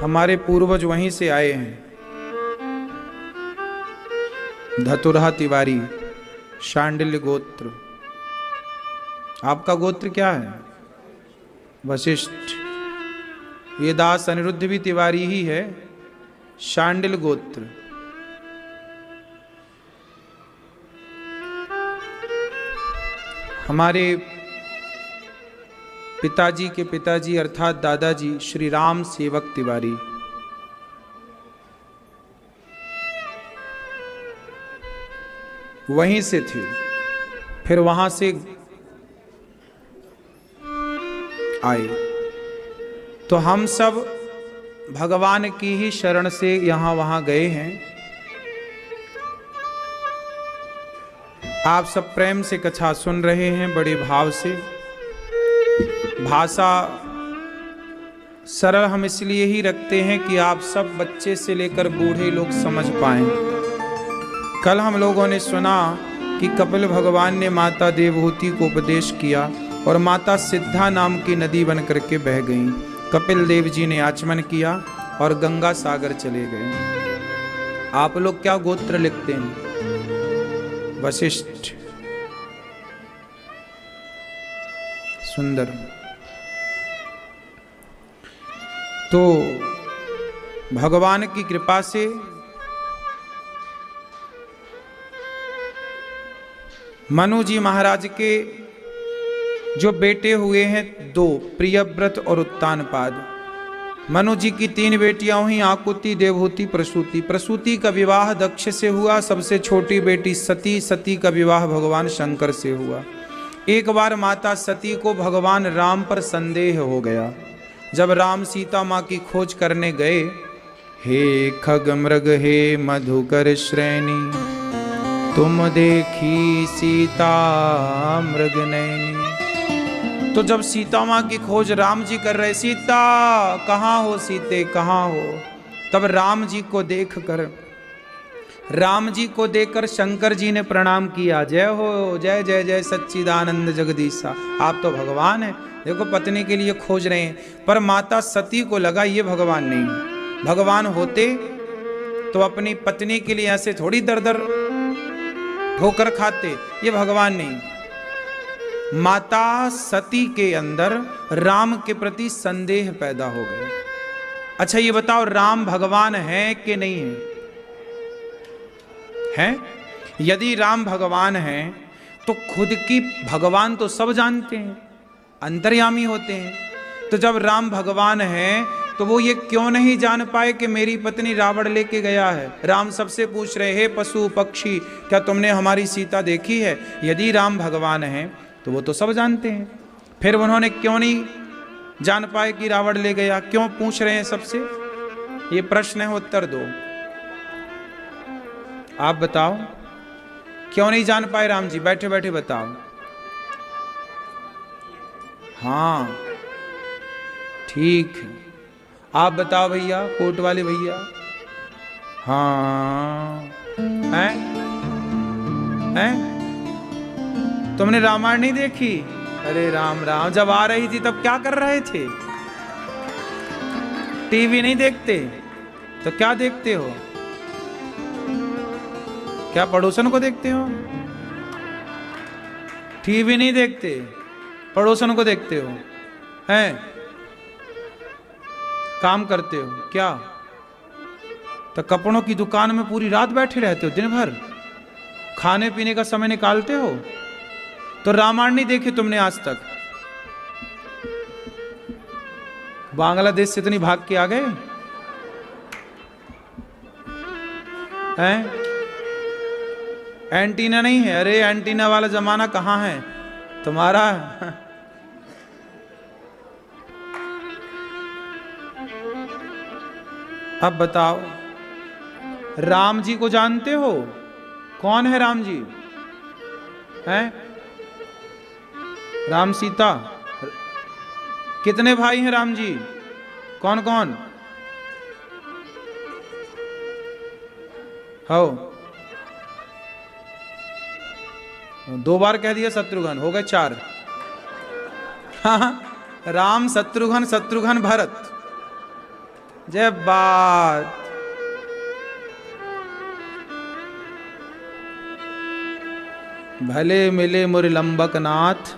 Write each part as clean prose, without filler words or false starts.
हमारे पूर्वज वहीं से आए हैं। धतुरहा तिवारी, शांडिल्य गोत्र। आपका गोत्र क्या है? वशिष्ठ। ये दास अनिरुद्ध भी तिवारी ही है, शांडिल गोत्र। हमारे पिताजी के पिताजी अर्थात दादाजी श्री राम सेवक तिवारी। वहीं से थे, फिर वहां से आए। तो हम सब भगवान की ही शरण से यहां वहां गए हैं। आप सब प्रेम से कथा सुन रहे हैं, बड़े भाव से। भाषा सरल हम इसलिए ही रखते हैं कि आप सब बच्चे से लेकर बूढ़े लोग समझ पाएं। कल हम लोगों ने सुना कि कपिल भगवान ने माता देवहूति को उपदेश किया और माता सिद्धा नाम की नदी बन करके बह गईं। कपिल देव जी ने आचमन किया और गंगा सागर चले गए। आप लोग क्या गोत्र लिखते हैं? वशिष्ठ। सुंदर। तो भगवान की कृपा से मनु जी महाराज के जो बेटे हुए हैं दो, प्रियव्रत और उत्तानपाद। मनु जी की तीन बेटियां हुई, आकुति, देवहूति, प्रसूति। प्रसूति का विवाह दक्ष से हुआ। सबसे छोटी बेटी सती, सती का विवाह भगवान शंकर से हुआ। एक बार माता सती को भगवान राम पर संदेह हो गया। जब राम सीता माँ की खोज करने गए, हे खग मृग हे मधुकर श्रेणी, तुम देखी सीता मृग नैनी। तो जब सीता माँ की खोज राम जी कर रहे, सीता कहाँ हो, सीते कहाँ हो, तब राम जी को देखकर शंकर जी ने प्रणाम किया। जय हो, जय जय जय सच्चिदानंद जगदीशा। आप तो भगवान हैं, देखो पत्नी के लिए खोज रहे हैं। पर माता सती को लगा ये भगवान नहीं। भगवान होते तो अपनी पत्नी के लिए ऐसे थोड़ी दर दर ठोकर खाते, ये भगवान नहीं। माता सती के अंदर राम के प्रति संदेह पैदा हो गया। अच्छा ये बताओ, राम भगवान है कि नहीं है? हैं? यदि राम भगवान हैं तो खुद की भगवान तो सब जानते हैं, अंतर्यामी होते हैं। तो जब राम भगवान हैं तो वो ये क्यों नहीं जान पाए कि मेरी पत्नी रावण लेके गया है? राम सबसे पूछ रहे, हे पशु पक्षी, क्या तुमने हमारी सीता देखी है? यदि राम भगवान हैं तो वो तो सब जानते हैं, फिर उन्होंने क्यों नहीं जान पाए कि रावण ले गया? क्यों पूछ रहे हैं सबसे? ये प्रश्न है, उत्तर दो। आप बताओ, क्यों नहीं जान पाए राम जी? बैठे बैठे बताओ। हाँ ठीक है, आप बताओ भैया, कोट वाले भैया। हाँ हैं? तुमने रामायण नहीं देखी? अरे राम राम, जब आ रही थी तब क्या कर रहे थे? टीवी नहीं देखते तो क्या देखते हो? क्या पड़ोसन को देखते हो? टीवी नहीं देखते, पड़ोसन को देखते हो, हैं? काम करते हो क्या? तो कपड़ों की दुकान में पूरी रात बैठे रहते हो, दिन भर खाने पीने का समय निकालते हो? तो रामायण नहीं देखी तुमने आज तक? बांग्लादेश से इतनी भाग के आ गए हैं? एंटीना नहीं है? अरे एंटीना वाला जमाना कहाँ है तुम्हारा? अब बताओ, राम जी को जानते हो? कौन है राम जी? हैं? राम सीता। कितने भाई हैं राम जी? कौन कौन? हो, 2 बार कह दिया शत्रुघ्न, हो गए 4। हाँ, राम शत्रुघ्न, शत्रुघ्न भरत, जय बात। भले मिले मुर लंबक नाथ,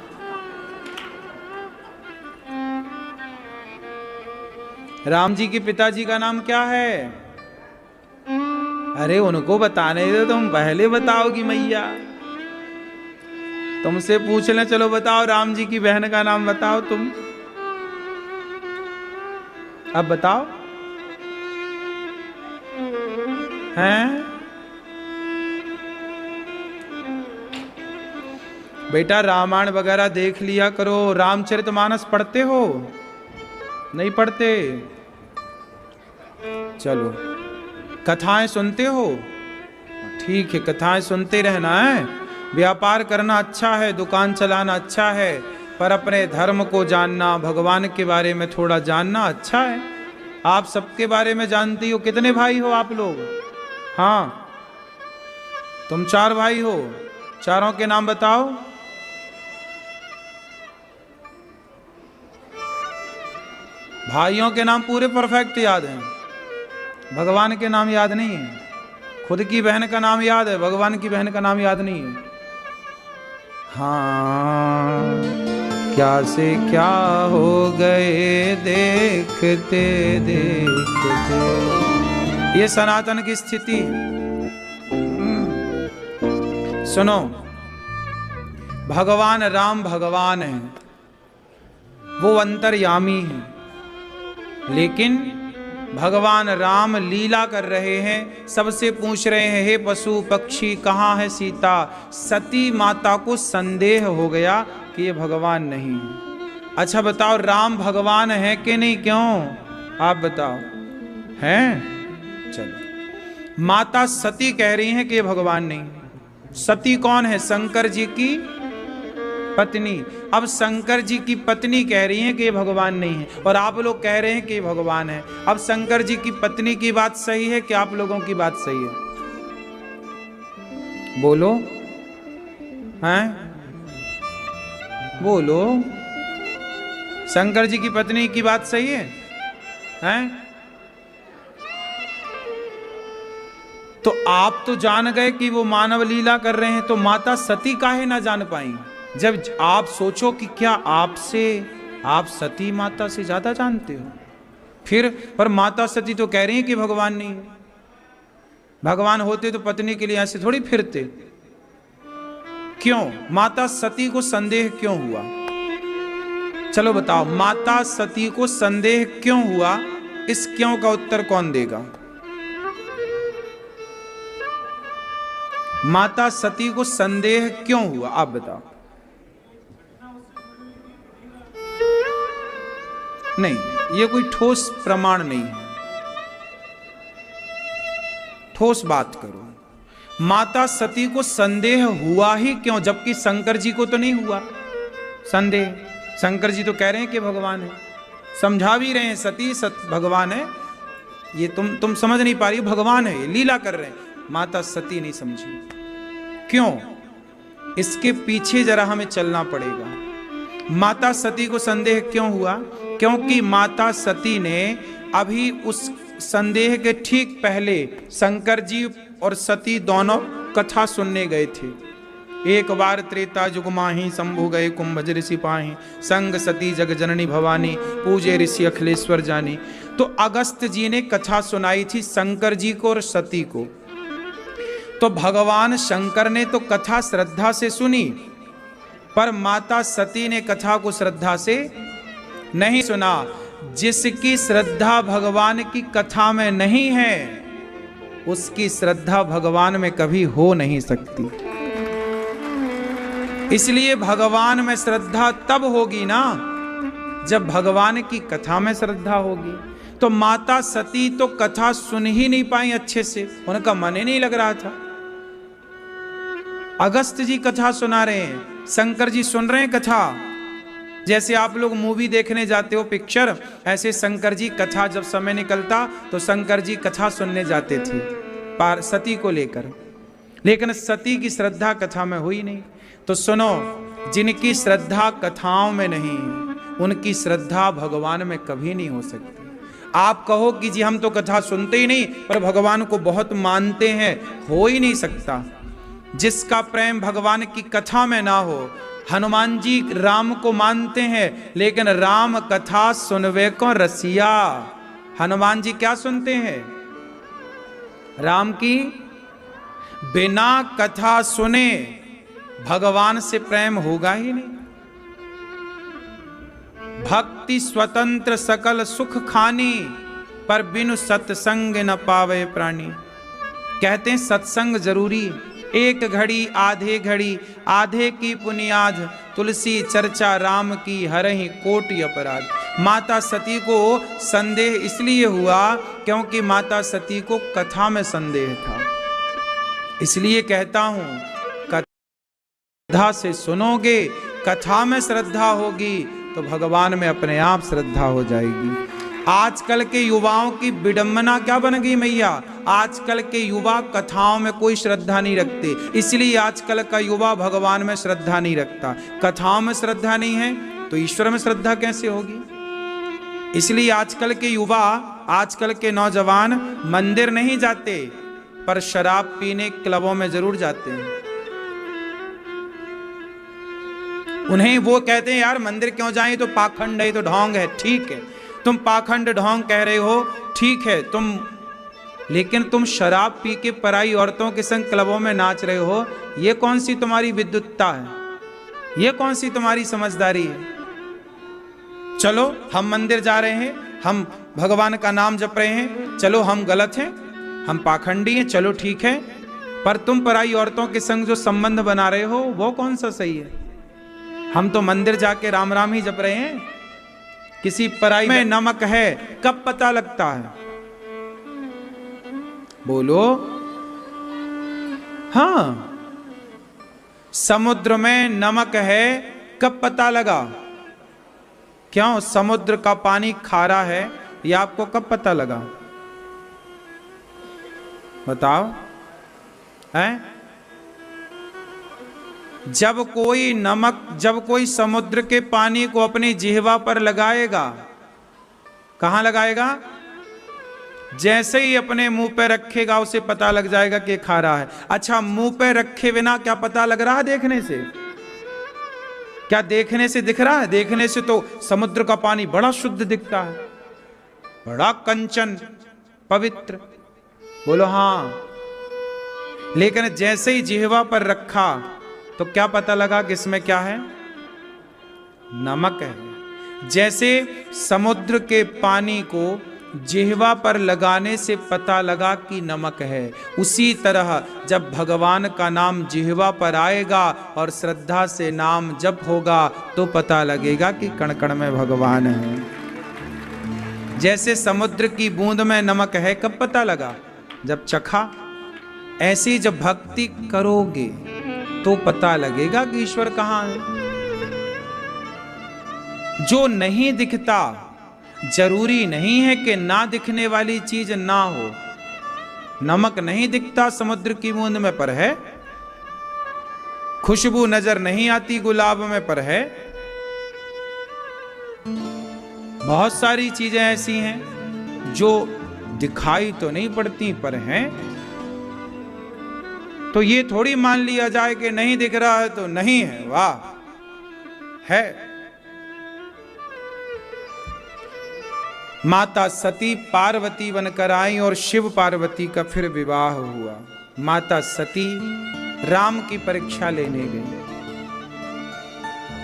राम जी के पिताजी का नाम क्या है? अरे उनको बताने दो, तुम पहले बताओगी मैया। तुमसे पूछ लें, चलो बताओ राम जी की बहन का नाम बताओ तुम। अब बताओ। हैं बेटा, रामायण वगैरह देख लिया करो। रामचरितमानस पढ़ते हो? नहीं पढ़ते? चलो, कथाएं सुनते हो? ठीक है, कथाएं सुनते रहना है। व्यापार करना अच्छा है, दुकान चलाना अच्छा है, पर अपने धर्म को जानना, भगवान के बारे में थोड़ा जानना अच्छा है। आप सबके बारे में जानती हो। कितने भाई हो आप लोग? हाँ, तुम 4 भाई हो। चारों के नाम बताओ। भाइयों के नाम पूरे परफेक्ट याद हैं, भगवान के नाम याद नहीं है। खुद की बहन का नाम याद है, भगवान की बहन का नाम याद नहीं है। हाँ, क्या से क्या हो गए देखते देखते। ये सनातन की स्थिति। सुनो, भगवान राम भगवान है, वो अंतर्यामी है, लेकिन भगवान राम लीला कर रहे हैं। सबसे पूछ रहे हैं, हे पशु पक्षी कहाँ है सीता? सती माता को संदेह हो गया कि ये भगवान नहीं है। अच्छा बताओ, राम भगवान है कि नहीं? क्यों आप बताओ, हैं? चलो, माता सती कह रही हैं कि ये भगवान नहीं। सती कौन है? शंकर जी की पत्नी। अब शंकर जी की पत्नी कह रही है कि ये भगवान नहीं है, और आप लोग कह रहे हैं कि ये भगवान है। अब शंकर जी की पत्नी की बात सही है कि आप लोगों की बात सही है? बोलो, हैं? बोलो, शंकर जी की पत्नी की बात सही है? हैं? तो आप तो जान गए कि वो मानव लीला कर रहे हैं, तो माता सती काहे ना जान पाई? जब आप सोचो कि क्या आपसे आप सती माता से ज्यादा जानते हो? फिर पर माता सती तो कह रही है कि भगवान नहीं है। भगवान होते तो पत्नी के लिए ऐसे थोड़ी फिरते। क्यों माता सती को संदेह क्यों हुआ? चलो बताओ, माता सती को संदेह क्यों हुआ? इस क्यों का उत्तर कौन देगा? माता सती को संदेह क्यों हुआ, आप बताओ। नहीं, ये कोई ठोस प्रमाण नहीं है। ठोस बात करो। माता सती को संदेह हुआ ही क्यों, जबकि शंकर जी को तो नहीं हुआ संदेह? शंकर जी तो कह रहे हैं कि भगवान है, समझा भी रहे हैं सती भगवान है। ये तुम समझ नहीं पा रही, भगवान है, ये लीला कर रहे हैं। माता सती नहीं समझी। क्यों? इसके पीछे जरा हमें चलना पड़ेगा। माता सती को संदेह क्यों हुआ? क्योंकि माता सती ने अभी उस संदेह के ठीक पहले शंकर जी और सती दोनों कथा सुनने गए थे। एक बार त्रेता युग माही शंभु गए कुंभज ऋषि पाही, संग सती जग जननी भवानी, पूजे ऋषि अखिलेश्वर जानी। तो अगस्त जी ने कथा सुनाई थी शंकर जी को और सती को। तो भगवान शंकर ने तो कथा श्रद्धा से सुनी, पर माता सती ने कथा को श्रद्धा से नहीं सुना। जिसकी श्रद्धा भगवान की कथा में नहीं है, उसकी श्रद्धा भगवान में कभी हो नहीं सकती। इसलिए भगवान में श्रद्धा तब होगी ना जब भगवान की कथा में श्रद्धा होगी। तो माता सती तो कथा सुन ही नहीं पाई अच्छे से, उनका मन ही नहीं लग रहा था। अगस्त जी कथा सुना रहे हैं, शंकर जी सुन रहे हैं कथा। जैसे आप लोग मूवी देखने जाते हो पिक्चर, ऐसे शंकर जी कथा जब समय निकलता तो शंकर जी कथा सुनने जाते थे सती को लेकर। लेकिन सती की श्रद्धा कथा में हुई नहीं। तो सुनो, जिनकी श्रद्धा कथाओं में नहीं, उनकी श्रद्धा भगवान में कभी नहीं हो सकती। आप कहो कि जी हम तो कथा सुनते ही नहीं पर भगवान को बहुत मानते हैं, हो ही नहीं सकता। जिसका प्रेम भगवान की कथा में ना हो। हनुमान जी राम को मानते हैं लेकिन राम कथा सुनवे को रसिया। हनुमान जी क्या सुनते हैं? राम की। बिना कथा सुने भगवान से प्रेम होगा ही नहीं। भक्ति स्वतंत्र सकल सुख खानी, पर बिनु सत्संग न पावे प्राणी। कहते हैं सत्संग जरूरी, एक घड़ी आधे घड़ी आधे की पुनियाद, तुलसी चर्चा राम की हरहि कोटि अपराध। माता सती को संदेह इसलिए हुआ क्योंकि माता सती को कथा में संदेह था। इसलिए कहता हूं कथा से सुनोगे, कथा में श्रद्धा होगी तो भगवान में अपने आप श्रद्धा हो जाएगी। आजकल के युवाओं की विडंबना क्या बन गई मैया? आजकल के युवा कथाओं में कोई श्रद्धा नहीं रखते, इसलिए आजकल का युवा भगवान में श्रद्धा नहीं रखता। कथाओं में श्रद्धा नहीं है तो ईश्वर में श्रद्धा कैसे होगी? इसलिए आजकल के युवा, आजकल के नौजवान मंदिर नहीं जाते पर शराब पीने क्लबों में जरूर जाते हैं। उन्हें वो कहते हैं यार मंदिर क्यों जाएं, तो पाखंड है, तो ढोंग है। ठीक है, तुम पाखंड ढोंग कह रहे हो, ठीक है तुम, लेकिन तुम शराब पी के पराई औरतों के संग क्लबों में नाच रहे हो, ये कौन सी तुम्हारी विद्युतता है? ये कौन सी तुम्हारी समझदारी है? चलो हम मंदिर जा रहे हैं, हम भगवान का नाम जप रहे हैं, चलो हम गलत हैं, हम पाखंडी हैं, चलो ठीक है, पर तुम पराई औरतों के संग जो संबंध बना रहे हो वो कौन सा सही है? हम तो मंदिर जाके राम राम ही जप रहे हैं। किसी पराई में नमक है कब पता लगता है? बोलो। हाँ, समुद्र में नमक है कब पता लगा? क्यों? समुद्र का पानी खारा है, यह आपको कब पता लगा? बताओ। है? जब कोई नमक, जब कोई समुद्र के पानी को अपनी जिह्वा पर लगाएगा, कहां लगाएगा? जैसे ही अपने मुंह पे रखेगा उसे पता लग जाएगा कि खारा है। अच्छा, मुंह पे रखे बिना क्या पता लग रहा है? देखने से। क्या देखने से दिख रहा है? देखने से तो समुद्र का पानी बड़ा शुद्ध दिखता है, बड़ा कंचन पवित्र। बोलो हाँ। लेकिन जैसे ही जिह्वा पर रखा तो क्या पता लगा कि इसमें क्या है? नमक है। जैसे समुद्र के पानी को जिह्वा पर लगाने से पता लगा कि नमक है, उसी तरह जब भगवान का नाम जिह्वा पर आएगा और श्रद्धा से नाम जप होगा तो पता लगेगा कि कण कण में भगवान है। जैसे समुद्र की बूंद में नमक है कब पता लगा? जब चखा। ऐसे ही जब भक्ति करोगे तो पता लगेगा कि ईश्वर कहां है। जो नहीं दिखता, जरूरी नहीं है कि ना दिखने वाली चीज ना हो। नमक नहीं दिखता समुद्र की बूंद में पर है, खुशबू नजर नहीं आती गुलाब में पर है, बहुत सारी चीजें ऐसी हैं जो दिखाई तो नहीं पड़ती पर हैं। तो ये थोड़ी मान लिया जाए कि नहीं दिख रहा है तो नहीं है, वाह है। माता सती पार्वती बनकर आई और शिव पार्वती का फिर विवाह हुआ। माता सती राम की परीक्षा लेने गई,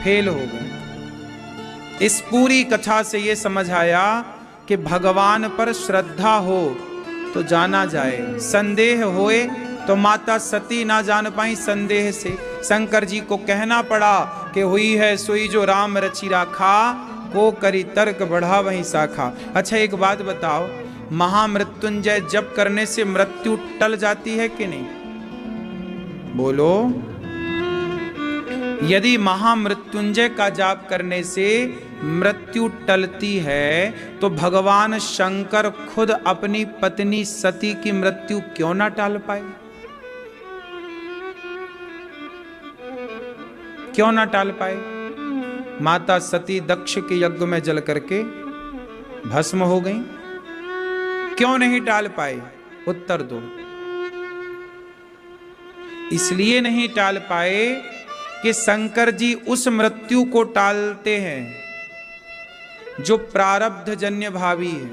फेल हो गई। इस पूरी कथा से ये समझ आया कि भगवान पर श्रद्धा हो तो जाना जाए, संदेह होए तो माता सती ना जान पाई संदेह से। शंकर जी को कहना पड़ा कि हुई है सोई जो राम रचि राखा, को करी तर्क बढ़ा वहीं शाखा। अच्छा एक बात बताओ, महामृत्युंजय जप करने से मृत्यु टल जाती है कि नहीं? बोलो। यदि महामृत्युंजय का जाप करने से मृत्यु टलती है तो भगवान शंकर खुद अपनी पत्नी सती की मृत्यु क्यों ना टाल पाए? क्यों ना टाल पाए? माता सती दक्ष के यज्ञ में जल करके भस्म हो गई, क्यों नहीं टाल पाए? उत्तर दो। इसलिए नहीं टाल पाए कि शंकर जी उस मृत्यु को टालते हैं जो प्रारब्ध जन्य भावी है,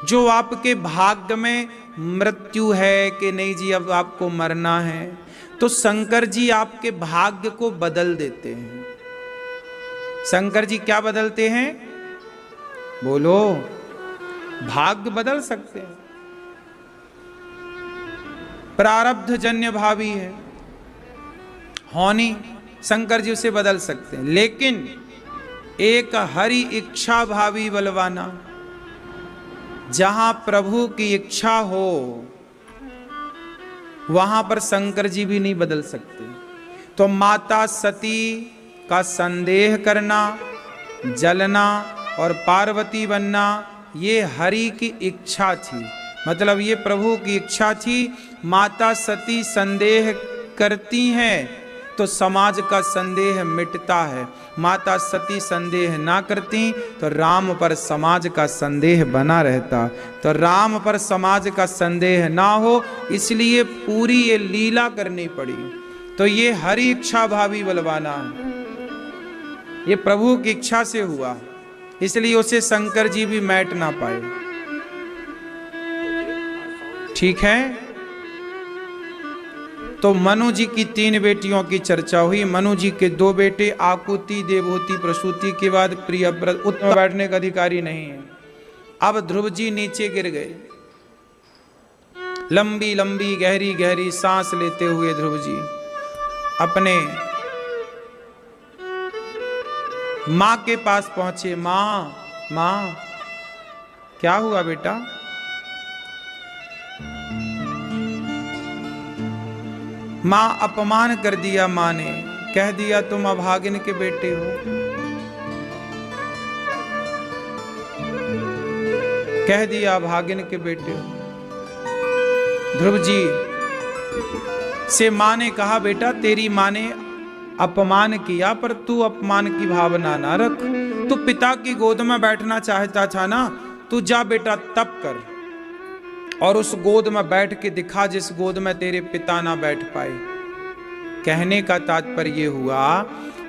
जो आपके भाग्य में मृत्यु है कि नहीं जी अब आपको मरना है, तो शंकर जी आपके भाग्य को बदल देते हैं। शंकर जी क्या बदलते हैं? बोलो। भाग्य बदल सकते हैं। प्रारब्ध जन्य भावी है, होनी, शंकर जी उसे बदल सकते हैं, लेकिन एक हरि इच्छा भावी बलवाना, जहां प्रभु की इच्छा हो वहां पर शंकर जी भी नहीं बदल सकते। तो माता सती का संदेह करना, जलना और पार्वती बनना, ये हरि की इच्छा थी। मतलब ये प्रभु की इच्छा थी। माता सती संदेह करती हैं तो समाज का संदेह मिटता है। माता सती संदेह ना करती तो राम पर समाज का संदेह बना रहता। तो राम पर समाज का संदेह ना हो, इसलिए पूरी ये लीला करनी पड़ी। तो ये हरि इच्छा भावी बलवाना है, ये प्रभु की इच्छा से हुआ, इसलिए उसे शंकर जी भी मैट ना पाए। ठीक है। तो मनु जी की 3 बेटियों की चर्चा हुई। मनु जी के 2 बेटे आकुति, देवहूति, प्रसूति के बाद प्रियव्रत। उत्तर बैठने का अधिकारी नहीं है। अब ध्रुव जी नीचे गिर गए। लंबी लंबी गहरी गहरी सांस लेते हुए ध्रुव जी अपने मां के पास पहुंचे। मां, मां, क्या हुआ बेटा? मां अपमान कर दिया। मां ने कह दिया तुम अभागिन के बेटे हो, कह दिया अभागिन के बेटे हो। ध्रुव जी से मां ने कहा बेटा तेरी मां ने अपमान किया, पर तू अपमान की भावना ना रख। तू पिता की गोद में बैठना चाहता था ना, तू जा बेटा तप कर और उस गोद में बैठ के दिखा जिस गोद में तेरे पिता ना बैठ पाए। कहने का तात्पर्य ये हुआ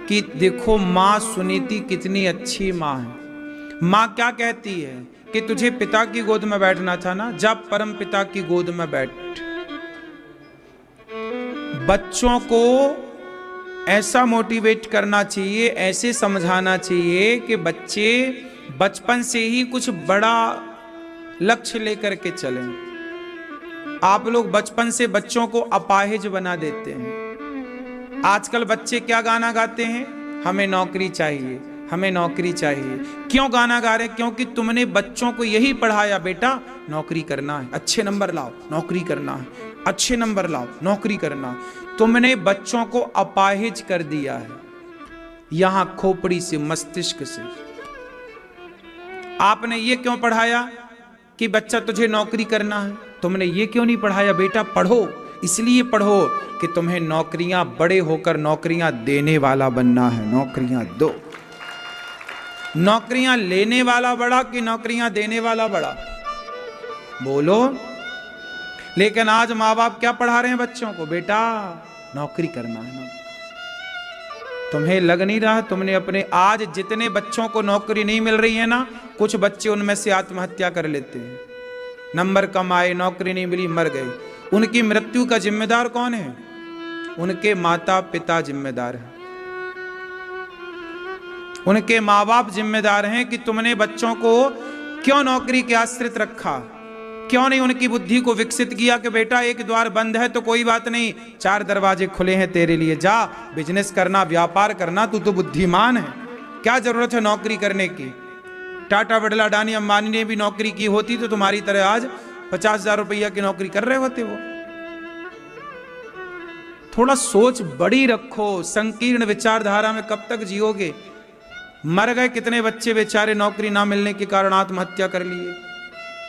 कि देखो मां सुनीति कितनी अच्छी मां है। मां क्या कहती है कि तुझे पिता की गोद में बैठना था ना, जा परम पिता की गोद में बैठ। बच्चों को ऐसा मोटिवेट करना चाहिए, ऐसे समझाना चाहिए कि बच्चे बचपन से ही कुछ बड़ा लक्ष्य लेकर के चलें। आप लोग बचपन से बच्चों को अपाहिज बना देते हैं। आजकल बच्चे क्या गाना गाते हैं? हमें नौकरी चाहिए, हमें नौकरी चाहिए। क्यों गाना गा रहे? क्योंकि तुमने बच्चों को यही पढ़ाया बेटा नौकरी करना है, अच्छे नंबर लाओ, नौकरी करना है, अच्छे नंबर लाओ, नौकरी करना। तुमने बच्चों को अपाहिज कर दिया है, यहां खोपड़ी से, मस्तिष्क से। आपने ये क्यों पढ़ाया कि बच्चा तुझे नौकरी करना है? तुमने ये क्यों नहीं पढ़ाया बेटा पढ़ो, इसलिए पढ़ो कि तुम्हें नौकरियां, बड़े होकर नौकरियां देने वाला बनना है। नौकरियां दो। नौकरियां लेने वाला बड़ा कि नौकरियां देने वाला बड़ा? बोलो। लेकिन आज माँ बाप क्या पढ़ा रहे हैं बच्चों को? बेटा नौकरी करना है ना। तुम्हें लग नहीं रहा तुमने अपने, आज जितने बच्चों को नौकरी नहीं मिल रही है ना, कुछ बच्चे उनमें से आत्महत्या कर लेते हैं। नंबर कम आए, नौकरी नहीं मिली, मर गए। उनकी मृत्यु का जिम्मेदार कौन है? उनके माता पिता जिम्मेदार हैं, उनके माँ बाप जिम्मेदार हैं कि तुमने बच्चों को क्यों नौकरी के आश्रित रखा, क्यों नहीं उनकी बुद्धि को विकसित किया कि बेटा एक द्वार बंद है तो कोई बात नहीं, 4 दरवाजे खुले हैं तेरे लिए, जा बिजनेस करना, व्यापार करना, तू तो बुद्धिमान है, क्या जरूरत है नौकरी करने की। टाटा, बिरला, अडानी, अंबानी ने भी नौकरी की होती तो तुम्हारी तरह आज 50,000 रुपया की नौकरी कर रहे होते वो। थोड़ा सोच बड़ी रखो, संकीर्ण विचारधारा में कब तक जियोगे? मर गए कितने बच्चे बेचारे नौकरी ना मिलने के कारण आत्महत्या कर लिए।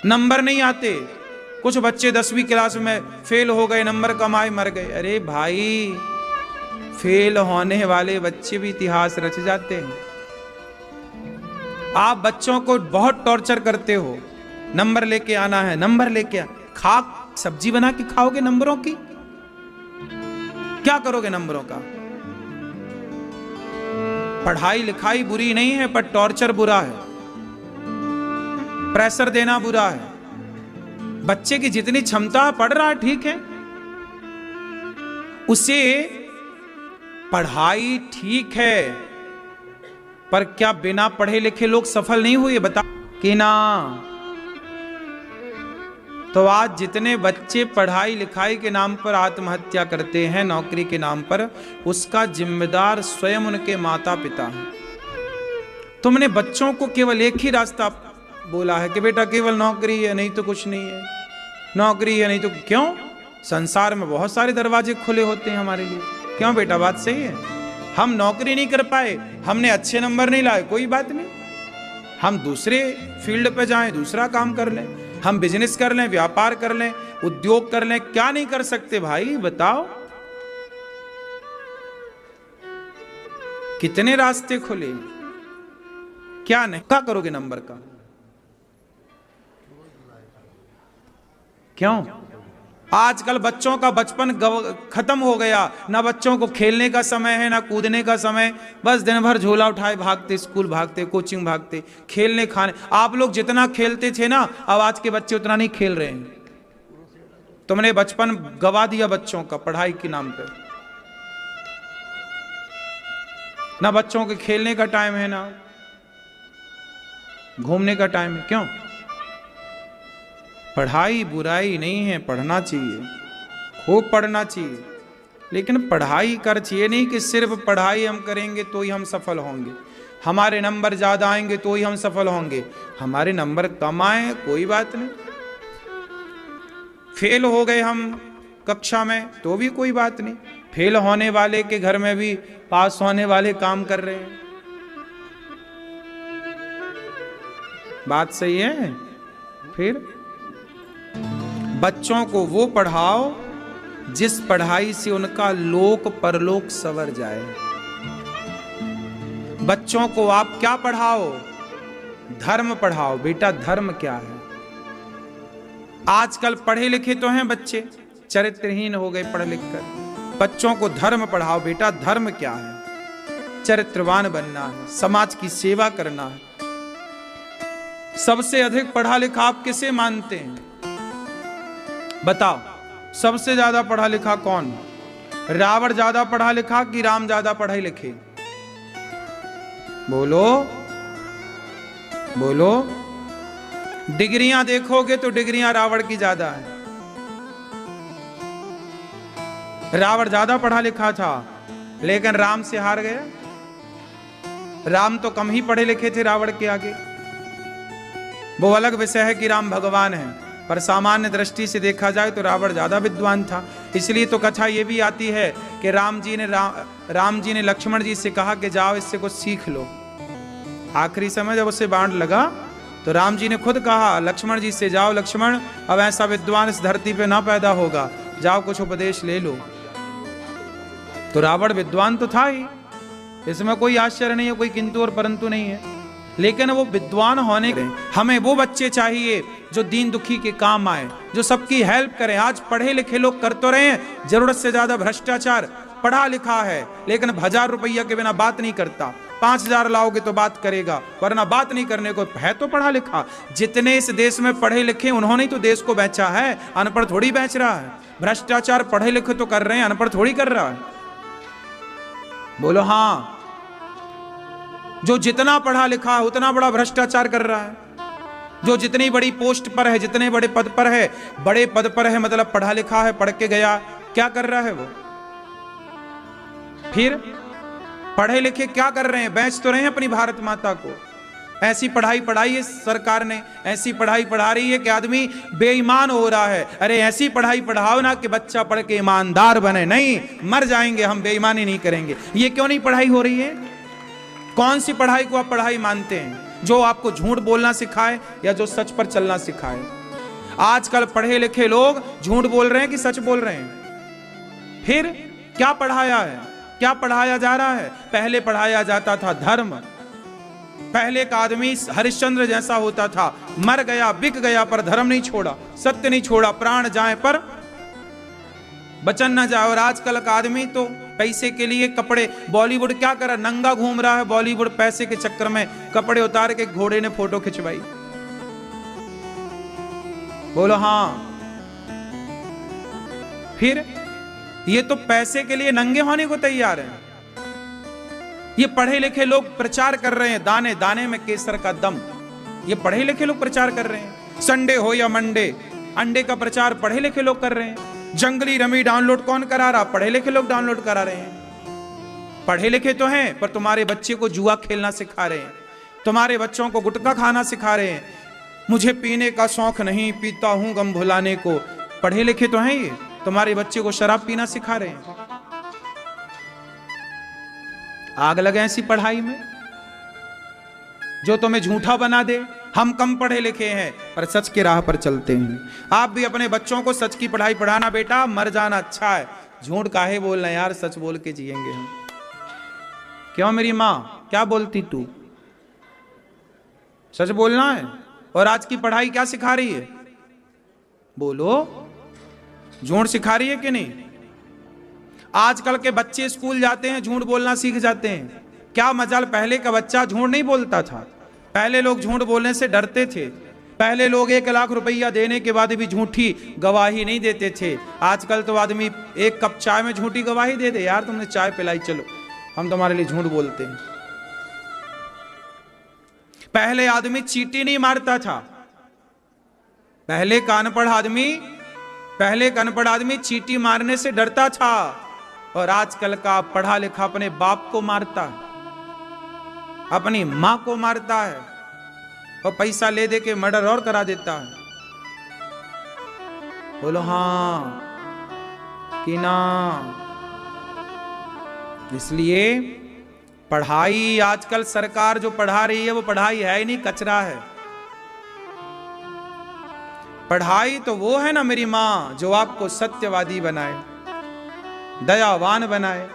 नंबर नहीं आते, कुछ बच्चे 10वीं क्लास में फेल हो गए, नंबर कम आए, मर गए। अरे भाई, फेल होने वाले बच्चे भी इतिहास रच जाते हैं। आप बच्चों को बहुत टॉर्चर करते हो, नंबर लेके आना है, नंबर लेके खा सब्जी बना के खाओगे नंबरों की? क्या करोगे नंबरों का? पढ़ाई लिखाई बुरी नहीं है, पर टॉर्चर बुरा है, प्रेशर देना बुरा है। बच्चे की जितनी क्षमता पढ़ रहा है ठीक है, उसे पढ़ाई ठीक है, पर क्या बिना पढ़े लिखे लोग सफल नहीं हुए? बता कि ना। तो आज जितने बच्चे पढ़ाई लिखाई के नाम पर आत्महत्या करते हैं, नौकरी के नाम पर, उसका जिम्मेदार स्वयं उनके माता पिता हैं। तुमने बच्चों को केवल एक ही रास्ता बोला है कि बेटा केवल नौकरी है, नहीं तो कुछ नहीं है, नौकरी है नहीं तो क्यों? संसार में बहुत सारे दरवाजे खुले होते हैं हमारे लिए। क्यों बेटा, बात सही है। हम नौकरी नहीं कर पाए, हमने अच्छे नंबर नहीं लाए, कोई बात नहीं, हम दूसरे फील्ड पे जाएं, दूसरा काम कर लें, हम बिजनेस कर लें, व्यापार कर लें, उद्योग कर लें, क्या नहीं कर सकते भाई? बताओ, कितने रास्ते खुले। क्या नहीं क्या करोगे नंबर का? क्यों? आजकल बच्चों का बचपन खत्म हो गया, ना बच्चों को खेलने का समय है, ना कूदने का समय, बस दिन भर झोला उठाए भागते, स्कूल भागते, कोचिंग भागते, खेलने खाने। आप लोग जितना खेलते थे ना, अब आज के बच्चे उतना नहीं खेल रहे हैं। तुमने बचपन गवा दिया बच्चों का पढ़ाई के नाम पे। ना बच्चों के खेलने का टाइम है, ना घूमने का टाइम है। क्यों? पढ़ाई बुराई नहीं है, पढ़ना चाहिए, खूब पढ़ना चाहिए, लेकिन पढ़ाई कर चाहिए नहीं कि सिर्फ पढ़ाई हम करेंगे तो ही हम सफल होंगे, हमारे नंबर ज़्यादा आएंगे तो ही हम सफल होंगे। हमारे नंबर कम आए कोई बात नहीं, फेल हो गए हम कक्षा में तो भी कोई बात नहीं, फेल होने वाले के घर में भी पास होने वाले काम कर रहे हैं। बात सही है। फिर बच्चों को वो पढ़ाओ जिस पढ़ाई से उनका लोक परलोक संवर जाए। बच्चों को आप क्या पढ़ाओ? धर्म पढ़ाओ। बेटा धर्म क्या है? आजकल पढ़े लिखे तो हैं बच्चे, चरित्रहीन हो गए पढ़ लिख कर। बच्चों को धर्म पढ़ाओ। बेटा धर्म क्या है? चरित्रवान बनना है, समाज की सेवा करना है। सबसे अधिक पढ़ा लिखा आप किसे मानते हैं? बताओ, सबसे ज्यादा पढ़ा लिखा कौन? रावण ज्यादा पढ़ा लिखा कि राम ज्यादा पढ़े लिखे? बोलो बोलो। डिग्रियां देखोगे तो डिग्रियां रावण की ज्यादा है। रावण ज्यादा पढ़ा लिखा था लेकिन राम से हार गया। राम तो कम ही पढ़े लिखे थे रावण के आगे। वो अलग विषय है कि राम भगवान है, पर सामान्य दृष्टि से देखा जाए तो रावण ज्यादा विद्वान था। इसलिए तो कथा ये भी आती है कि राम जी ने लक्ष्मण जी से कहा कि जाओ इससे कुछ सीख लो। आखिरी समय जब उसे बाण लगा तो राम जी ने खुद कहा लक्ष्मण जी से, जाओ लक्ष्मण, अब ऐसा विद्वान इस धरती पे ना पैदा होगा, जाओ कुछ उपदेश ले लो। तो रावण विद्वान तो था ही, इसमें कोई आश्चर्य नहीं है, कोई किंतु और परंतु नहीं है। लेकिन वो विद्वान होने के हमें वो बच्चे चाहिए जो दीन दुखी के काम आए, जो सबकी हेल्प करें। आज पढ़े लिखे लोग कर तो रहे हैं, जरूरत से ज्यादा भ्रष्टाचार। पढ़ा लिखा है लेकिन 1000 रुपया के बिना बात नहीं करता, 5000 लाओगे तो बात करेगा, वरना बात नहीं करने को है। तो पढ़ा लिखा जितने इस देश में पढ़े लिखे उन्होंने तो देश को बेचा है, अनपढ़ थोड़ी बेच रहा है। भ्रष्टाचार पढ़े लिखे तो कर रहे हैं, अनपढ़ थोड़ी कर रहा है। बोलो हाँ। जो जितना पढ़ा लिखा है उतना बड़ा भ्रष्टाचार कर रहा है। जो जितनी बड़ी पोस्ट पर है, जितने बड़े पद पर है, बड़े पद पर है मतलब पढ़ा लिखा है, पढ़ के गया, क्या कर रहा है वो? फिर पढ़े लिखे क्या कर रहे हैं? बेच तो रहे हैं अपनी भारत माता को। ऐसी पढ़ाई पढ़ाई है सरकार ने, ऐसी पढ़ाई पढ़ा रही है कि आदमी बेईमान हो रहा है। अरे ऐसी पढ़ाई पढ़ाओ ना कि बच्चा पढ़ के ईमानदार बने। नहीं, मर जाएंगे हम, बेईमानी नहीं करेंगे। ये क्यों नहीं पढ़ाई हो रही है? कौन सी पढ़ाई को आप पढ़ाई मानते हैं? जो आपको झूठ बोलना सिखाए या जो सच पर चलना सिखाए? आजकल पढ़े लिखे लोग झूठ बोल रहे हैं कि सच बोल रहे हैं? फिर क्या पढ़ाया है? क्या पढ़ाया जा रहा है? पहले पढ़ाया जाता था धर्म, पहले का आदमी हरिश्चंद्र जैसा होता था, मर गया बिक गया पर धर्म नहीं छोड़ा, सत्य नहीं छोड़ा, प्राण जाए पर वचन न जाए। और आजकल का आदमी तो पैसे के लिए कपड़े, बॉलीवुड क्या कर रहा, नंगा घूम रहा है बॉलीवुड, पैसे के चक्कर में कपड़े उतार के घोड़े ने फोटो खिंचवाई। बोलो हाँ। फिर ये तो पैसे के लिए नंगे होने को तैयार है। ये पढ़े लिखे लोग प्रचार कर रहे हैं, दाने दाने में केसर का दम, ये पढ़े लिखे लोग प्रचार कर रहे हैं। संडे हो या मंडे, अंडे का प्रचार पढ़े लिखे लोग कर रहे हैं। जंगली रमी डाउनलोड कौन करा रहा, पढ़े लिखे लोग डाउनलोड करा रहे हैं। पढ़े लिखे तो हैं पर तुम्हारे बच्चे को जुआ खेलना सिखा रहे हैं, तुम्हारे बच्चों को गुटखा खाना सिखा रहे हैं। मुझे पीने का शौक नहीं, पीता हूं गम भुलाने को। पढ़े लिखे तो हैं, ये तुम्हारे बच्चे को शराब पीना सिखा रहे हैं। आग लगे ऐसी पढ़ाई में जो तुम्हें झूठा बना दे। हम कम पढ़े लिखे हैं पर सच के राह पर चलते हैं। आप भी अपने बच्चों को सच की पढ़ाई पढ़ाना बेटा, मर जाना अच्छा है। झूठ काहे बोलना यार, सच बोल के जिएंगे हम। क्यों मेरी माँ, क्या बोलती तू? सच बोलना है। और आज की पढ़ाई क्या सिखा रही है? बोलो, झूठ सिखा रही है कि नहीं? आजकल के बच्चे स्कूल जाते हैं, झूठ बोलना सीख जाते हैं। क्या मजाल, पहले का बच्चा झूठ नहीं बोलता था। पहले लोग झूठ बोलने से डरते थे। पहले लोग 1 लाख रुपया देने के बाद भी झूठी गवाही नहीं देते थे। आजकल तो आदमी 1 कप चाय में झूठी गवाही दे दे, यार तुमने चाय पिलाई, चलो हम तुम्हारे लिए झूठ बोलते हैं। पहले आदमी चींटी नहीं मारता था। पहले का अनपढ़ आदमी चींटी मारने से डरता था। और आजकल का पढ़ा लिखा अपने बाप को मारता है, अपनी मां को मारता है, और पैसा ले दे के मर्डर और करा देता है। बोलो हाँ कि ना? इसलिए पढ़ाई आजकल सरकार जो पढ़ा रही है वो पढ़ाई है ही नहीं, कचरा है। पढ़ाई तो वो है ना मेरी मां, जो आपको सत्यवादी बनाए, दयावान बनाए।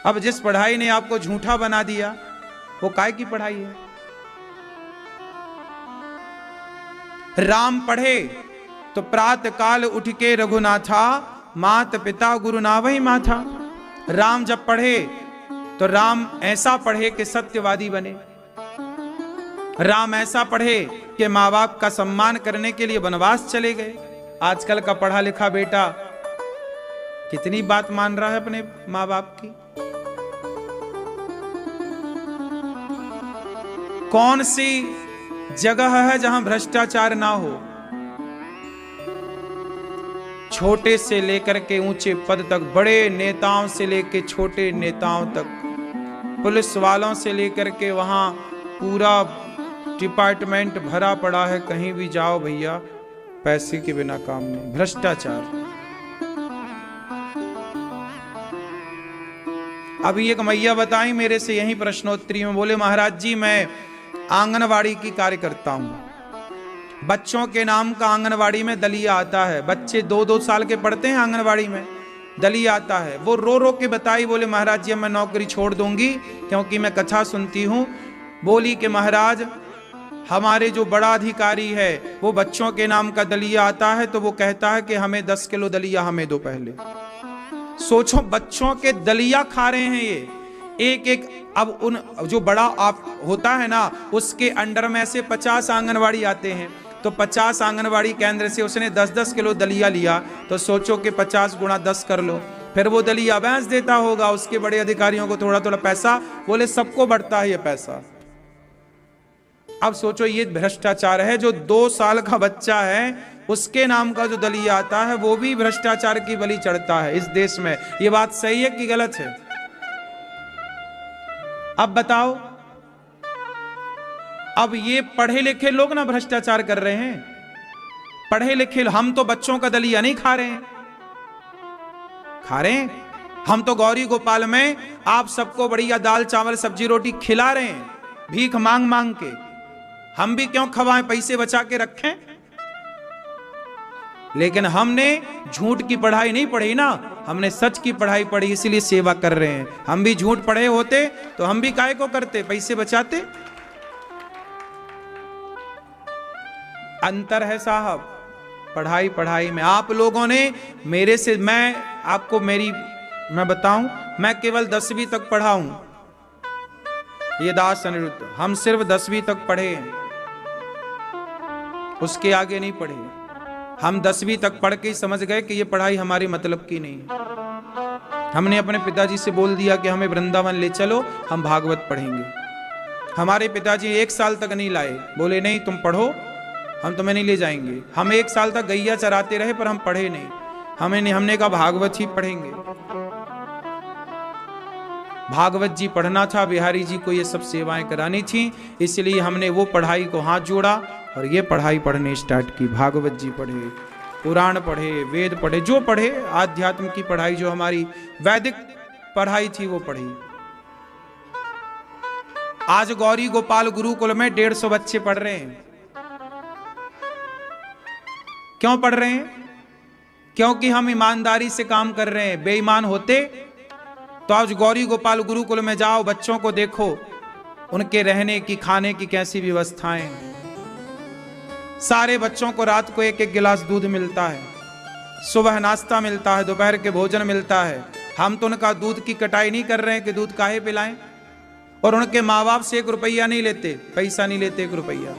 अब जिस पढ़ाई ने आपको झूठा बना दिया वो काय की पढ़ाई है? राम पढ़े तो प्रातः काल उठ के रघुनाथा, मात पिता गुरु ना वही माथा। राम जब पढ़े तो राम ऐसा पढ़े कि सत्यवादी बने। राम ऐसा पढ़े कि माँ बाप का सम्मान करने के लिए वनवास चले गए। आजकल का पढ़ा लिखा बेटा कितनी बात मान रहा है अपने माँ बाप की। कौन सी जगह है जहां भ्रष्टाचार ना हो? छोटे से लेकर के ऊंचे पद तक, बड़े नेताओं से लेकर छोटे नेताओं तक, पुलिस वालों से लेकर के वहां पूरा डिपार्टमेंट भरा पड़ा है। कहीं भी जाओ भैया, पैसे के बिना काम नहीं, भ्रष्टाचार। अभी एक मैया बताई मेरे से यही प्रश्नोत्तरी में, बोले महाराज जी मैं आंगनवाड़ी की कार्य करता हूं। बच्चों के नाम का आंगनवाड़ी में दलिया आता है। बच्चे 2-2 साल के पढ़ते हैं आंगनवाड़ी में, दलिया आता है। वो रो रो के बताई, बोले महाराज जी मैं नौकरी छोड़ दूंगी क्योंकि मैं कथा सुनती हूं। बोली कि महाराज हमारे जो बड़ा अधिकारी है वो बच्चों के नाम का दलिया आता है तो वो कहता है कि हमें 10 किलो दलिया हमें दो पहले। सोचो बच्चों के दलिया खा रहे हैं ये एक एक। अब उन जो बड़ा आप होता है ना उसके अंडर में से 50 आंगनवाड़ी आते हैं, तो 50 आंगनवाड़ी केंद्र से उसने 10-10 किलो दलिया लिया, तो सोचो कि 50 गुणा 10 कर लो, फिर वो दलिया बेच देता होगा उसके बड़े अधिकारियों को थोड़ा थोड़ा पैसा। बोले सबको बढ़ता है ये पैसा। अब सोचो ये भ्रष्टाचार है। जो 2 साल का बच्चा है उसके नाम का जो दलिया आता है वो भी भ्रष्टाचार की बलि चढ़ता है इस देश में। ये बात सही है कि गलत है? अब बताओ। अब ये पढ़े लिखे लोग ना भ्रष्टाचार कर रहे हैं। पढ़े लिखे हम तो बच्चों का दलिया नहीं खा रहे हैं, खा रहे हैं हम तो गौरी गोपाल में आप सबको बढ़िया दाल चावल सब्जी रोटी खिला रहे हैं भीख मांग मांग के। हम भी क्यों खवाएं, पैसे बचा के रखें? लेकिन हमने झूठ की पढ़ाई नहीं पढ़ी ना, हमने सच की पढ़ाई पढ़ी, इसीलिए सेवा कर रहे हैं। हम भी झूठ पढ़े होते तो हम भी काय को करते, पैसे बचाते। अंतर है साहब पढ़ाई पढ़ाई में। आप लोगों ने मेरे से, मैं आपको मैं बताऊं, मैं केवल 10वीं तक पढ़ा हूं। ये दास अनिरुद्ध, हम सिर्फ 10वीं तक पढ़े हैं, उसके आगे नहीं पढ़े। हम 10वीं तक पढ़ के ही समझ गए कि ये पढ़ाई हमारे मतलब की नहीं है। हमने अपने पिताजी से बोल दिया कि हमें वृंदावन ले चलो, हम भागवत पढ़ेंगे। हमारे पिताजी 1 साल तक नहीं लाए, बोले नहीं तुम पढ़ो, हम तुम्हें नहीं ले जाएंगे। हम 1 साल तक गैया चराते रहे पर हम पढ़े नहीं। हमने कहा भागवत ही पढ़ेंगे। भागवत जी पढ़ना था, बिहारी जी को ये सब सेवाएं करानी थी, इसलिए हमने वो पढ़ाई को हाथ जोड़ा और ये पढ़ाई पढ़ने स्टार्ट की। भागवत जी पढ़े, पुराण पढ़े, वेद पढ़े, जो पढ़े, आध्यात्म की पढ़ाई जो हमारी वैदिक पढ़ाई थी वो पढ़ी। आज गौरी गोपाल गुरुकुल में 150 बच्चे पढ़ रहे हैं। क्यों पढ़ रहे हैं? क्योंकि हम ईमानदारी से काम कर रहे हैं। बेईमान होते तो आज गौरी गोपाल गुरुकुल में जाओ, बच्चों को देखो, उनके रहने की, खाने की कैसी व्यवस्थाएं। सारे बच्चों को रात को 1-1 गिलास दूध मिलता है, सुबह नाश्ता मिलता है, दोपहर के भोजन मिलता है। हम तो उनका दूध की कटाई नहीं कर रहे हैं कि दूध काहे पिलाएं, और उनके माँ बाप से 1 रुपया नहीं लेते, पैसा नहीं लेते 1 रुपया।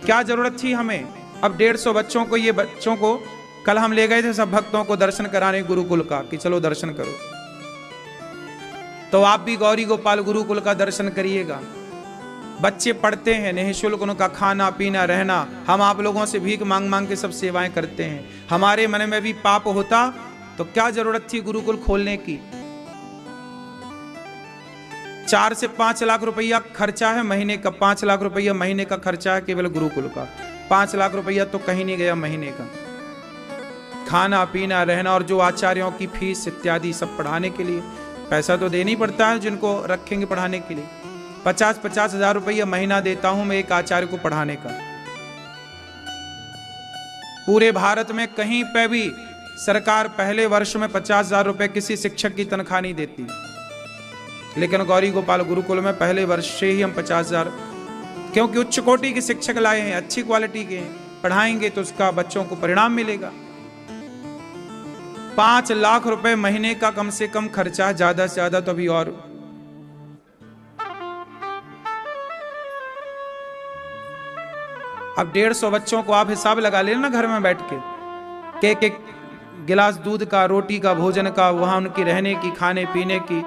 क्या जरूरत थी हमें? अब 150 बच्चों को, ये बच्चों को कल हम ले गए थे सब भक्तों को दर्शन कराने गुरुकुल का, कि चलो दर्शन करो। तो आप भी गौरी गोपाल गुरुकुल का दर्शन करिएगा। बच्चे पढ़ते हैं, निःशुल्क उनका खाना पीना रहना। हम आप लोगों से भीख मांग मांग के सब सेवाएं करते हैं। हमारे मन में भी पाप होता तो क्या जरूरत थी गुरुकुल खोलने की? 4 से 5 लाख रुपया खर्चा है महीने का। 5 लाख रुपया महीने का खर्चा है केवल गुरुकुल का। 5 लाख रुपया तो कहीं नहीं गया महीने का। खाना पीना रहना और जो आचार्यों की फीस इत्यादि सब पढ़ाने के लिए पैसा तो देना ही पड़ता है, जिनको रखेंगे पढ़ाने के लिए। 50-50 हजार रुपया महीना देता हूं मैं एक आचार्य को पढ़ाने का। पूरे भारत में कहीं पे भी सरकार पहले वर्ष में 50,000 रुपए किसी शिक्षक की तनख्वाह नहीं देती, लेकिन गौरी गोपाल गुरुकुल में पहले वर्ष से ही हम 50,000, क्योंकि उच्च कोटि के शिक्षक लाए हैं, अच्छी क्वालिटी के पढ़ाएंगे तो उसका बच्चों को परिणाम मिलेगा। 5 लाख रुपए महीने का कम से कम खर्चा, ज्यादा से ज्यादा तो अभी। और अब 150 बच्चों को आप हिसाब लगा लेना घर में बैठ के, एक गिलास दूध का, रोटी का, भोजन का, वहां उनकी रहने की, खाने पीने की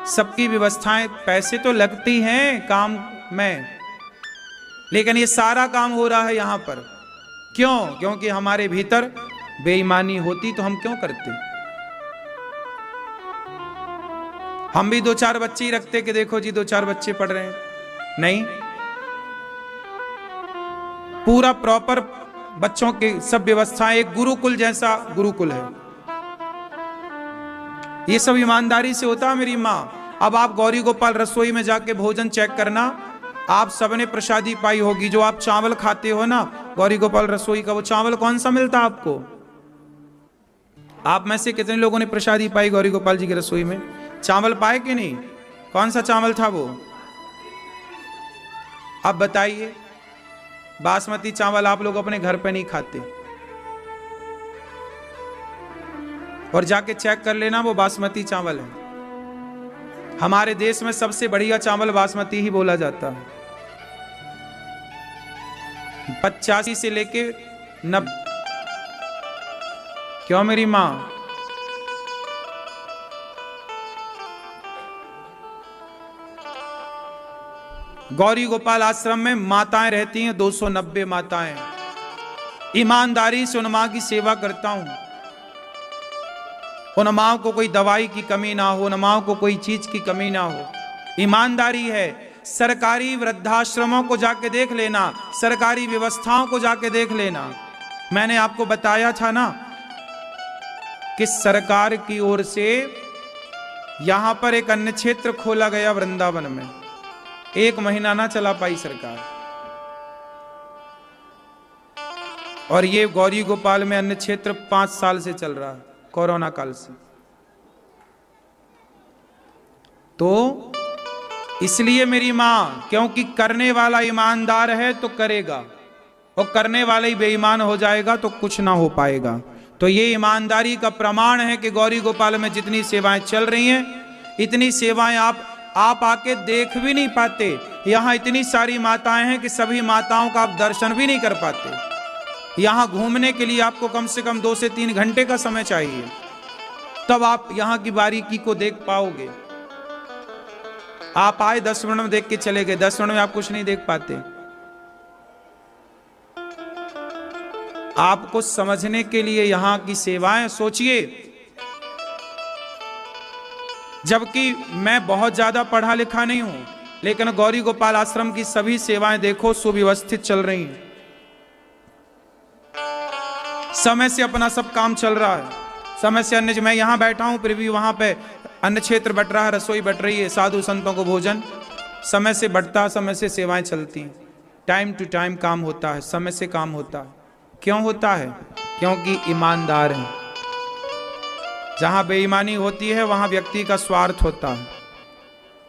सबकी व्यवस्थाएं। पैसे तो लगती हैं काम में, लेकिन ये सारा काम हो रहा है यहां पर। क्यों? क्योंकि हमारे भीतर बेईमानी होती तो हम क्यों करते? हम भी 2-4 बच्चे ही रखते कि देखो जी 2-4 बच्चे पढ़ रहे हैं। नहीं, पूरा प्रॉपर बच्चों की सब व्यवस्थाएं, एक गुरुकुल जैसा गुरुकुल है। ये सब ईमानदारी से होता है मेरी माँ। अब आप गौरी गोपाल रसोई में जाके भोजन चेक करना, आप सबने प्रसादी पाई होगी। जो आप चावल खाते हो ना गौरी गोपाल रसोई का, वो चावल कौन सा मिलता आपको? आप में से कितने लोगों ने प्रसादी पाई गौरी गोपाल जी की रसोई में? चावल पाए कि नहीं? कौन सा चावल था वो? अब बताइए। बासमती चावल आप लोग अपने घर पे नहीं खाते, और जाके चेक कर लेना वो बासमती चावल है। हमारे देश में सबसे बढ़िया चावल बासमती ही बोला जाता है। 85 से लेके 90। क्यों मेरी मां? गौरी गोपाल आश्रम में माताएं रहती हैं, 290 माताएं। ईमानदारी से उन मां की सेवा करता हूं। उन मां को कोई दवाई की कमी ना हो, उन मां को कोई चीज की कमी ना हो। ईमानदारी है। सरकारी वृद्धाश्रमों को जाके देख लेना, सरकारी व्यवस्थाओं को जाके देख लेना। मैंने आपको बताया था ना कि सरकार की ओर से यहां पर एक अन्य क्षेत्र खोला गया वृंदावन में। 1 महीना ना चला पाई सरकार, और ये गौरी गोपाल में अन्य क्षेत्र 5 साल से चल रहा है, कोरोना काल से। तो इसलिए मेरी मां, क्योंकि करने वाला ईमानदार है तो करेगा। और करने वाला ही बेईमान हो जाएगा तो कुछ ना हो पाएगा। तो ये ईमानदारी का प्रमाण है कि गौरी गोपाल में जितनी सेवाएं चल रही हैं, इतनी सेवाएं आप आके देख भी नहीं पाते। यहाँ इतनी सारी माताएं हैं कि सभी माताओं का आप दर्शन भी नहीं कर पाते। यहाँ घूमने के लिए आपको कम से कम 2 से 3 घंटे का समय चाहिए, तब आप यहाँ की बारीकी को देख पाओगे। आप आए 10 मिनट में देख के चले गए, 10 मिनट में आप कुछ नहीं देख पाते। आपको समझने के लिए यहाँ की सेवाएं सोचिए। जबकि मैं बहुत ज्यादा पढ़ा लिखा नहीं हूं, लेकिन गौरी गोपाल आश्रम की सभी सेवाएं देखो सुव्यवस्थित चल रही हैं। समय से अपना सब काम चल रहा है, समय से अन्य। मैं यहां बैठा हूं फिर भी वहां पे अन्य क्षेत्र बट रहा है, रसोई बट रही है, साधु संतों को भोजन समय से बढ़ता, समय से सेवाएं चलती हैं। टाइम टू टाइम काम होता है, समय से काम होता है। क्यों होता है? क्योंकि ईमानदार हैं। जहां बेईमानी होती है वहां व्यक्ति का स्वार्थ होता है,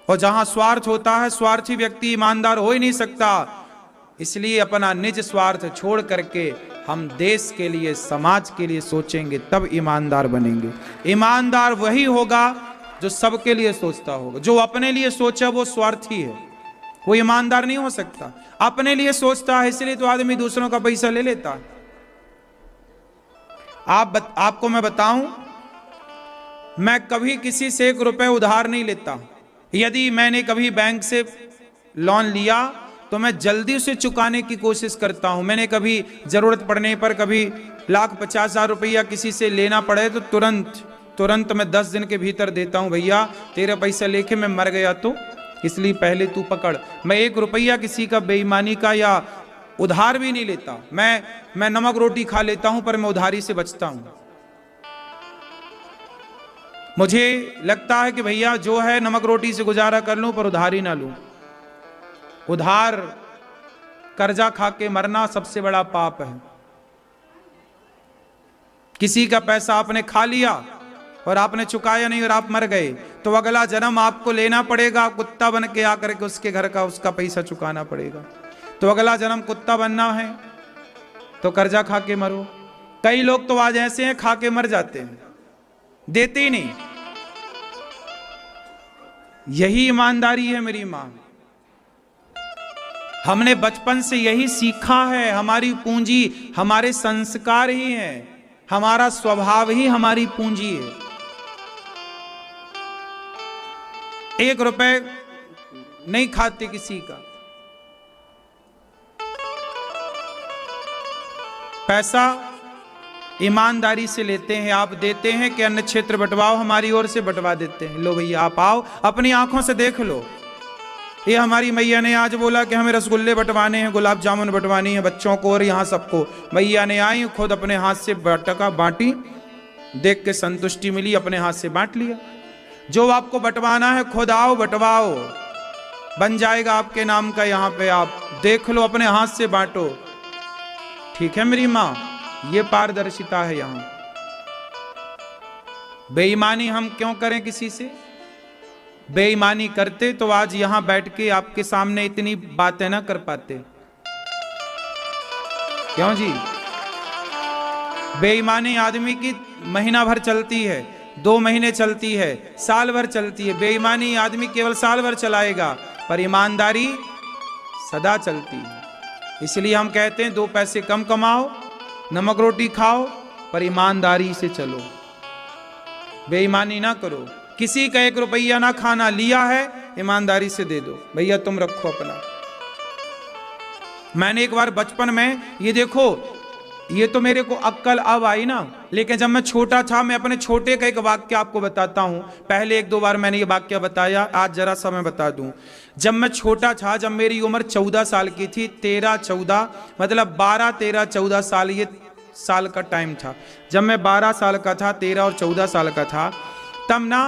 और जहां स्वार्थ होता है स्वार्थी व्यक्ति ईमानदार हो ही नहीं सकता। इसलिए अपना निज स्वार्थ छोड़ करके हम देश के लिए, समाज के लिए सोचेंगे, तब ईमानदार बनेंगे। ईमानदार वही होगा जो सबके लिए सोचता होगा। जो अपने लिए सोचा वो स्वार्थी है, वो ईमानदार नहीं हो सकता। अपने लिए सोचता है इसलिए तो आदमी दूसरों का पैसा ले लेता है। आपको मैं बताऊं, मैं कभी किसी से 1 रुपए उधार नहीं लेता। यदि मैंने कभी बैंक से लोन लिया तो मैं जल्दी उसे चुकाने की कोशिश करता हूं। मैंने कभी जरूरत पड़ने पर कभी 1,50,000 रुपया किसी से लेना पड़े तो तुरंत मैं 10 दिन के भीतर देता हूं। भैया तेरा पैसा लेके मैं मर गया तो इसलिए पहले तू पकड़। मैं 1 रुपया किसी का बेईमानी का या उधार भी नहीं लेता। मैं नमक रोटी खा लेता हूं पर मैं उधारी से बचता हूं। मुझे लगता है कि भैया जो है नमक रोटी से गुजारा कर लूं पर उधारी ना लूं। उधार कर्जा खा के मरना सबसे बड़ा पाप है। किसी का पैसा आपने खा लिया और आपने चुकाया नहीं और आप मर गए तो अगला जन्म आपको लेना पड़ेगा, कुत्ता बन के आकर के उसके घर का उसका पैसा चुकाना पड़ेगा। तो अगला जन्म कुत्ता बनना है तो कर्जा खा के मरो। कई लोग तो आज ऐसे हैं खा के मर जाते हैं, देते ही नहीं। यही ईमानदारी है मेरी मां। हमने बचपन से यही सीखा है। हमारी पूंजी हमारे संस्कार ही हैं, हमारा स्वभाव ही हमारी पूंजी है। 1 रुपए नहीं खाते किसी का। पैसा ईमानदारी से लेते हैं। आप देते हैं कि अन्य क्षेत्र बंटवाओ, हमारी ओर से बंटवा देते हैं। लो भैया आप आओ, अपनी आंखों से देख लो। ये हमारी मैया ने आज बोला कि हमें रसगुल्ले बंटवाने हैं, गुलाब जामुन बंटवानी है बच्चों को और यहाँ सबको। मैया ने आई खुद अपने हाथ से टका बांटी, देख के संतुष्टि मिली, अपने हाथ से बांट लिया। जो आपको बंटवाना है खुद आओ बंटवाओ, बन जाएगा आपके नाम का। यहाँ पे आप देख लो, अपने हाथ से बांटो। ठीक है मेरी माँ, ये पारदर्शिता है। यहाँ बेईमानी हम क्यों करें किसी से? बेईमानी करते तो आज यहां बैठ के आपके सामने इतनी बातें ना कर पाते। क्यों जी? बेईमानी आदमी की महीना भर चलती है, 2 महीने चलती है, साल भर चलती है। बेईमानी आदमी केवल साल भर चलाएगा, पर ईमानदारी सदा चलती है। इसलिए हम कहते हैं 2 पैसे कम कमाओ, नमक रोटी खाओ, पर ईमानदारी से चलो, बेईमानी ना करो। किसी का 1 रुपया ना खाना, लिया है ईमानदारी से दे दो। भैया तुम रखो अपना। मैंने एक बार बचपन में, ये देखो, ये तो मेरे को अक्ल अब आई ना, लेकिन जब मैं छोटा था, मैं अपने छोटे का एक वाक्य आपको बताता हूं। पहले 1-2 बार मैंने ये वाक्य बताया, आज जरा सा मैं बता दूं। जब मैं छोटा था, जब मेरी उम्र 14 साल की थी, 13-14 मतलब 12-13-14 साल, ये साल का टाइम था। जब मैं 12 साल का था, 13 और 14 साल का था, तब ना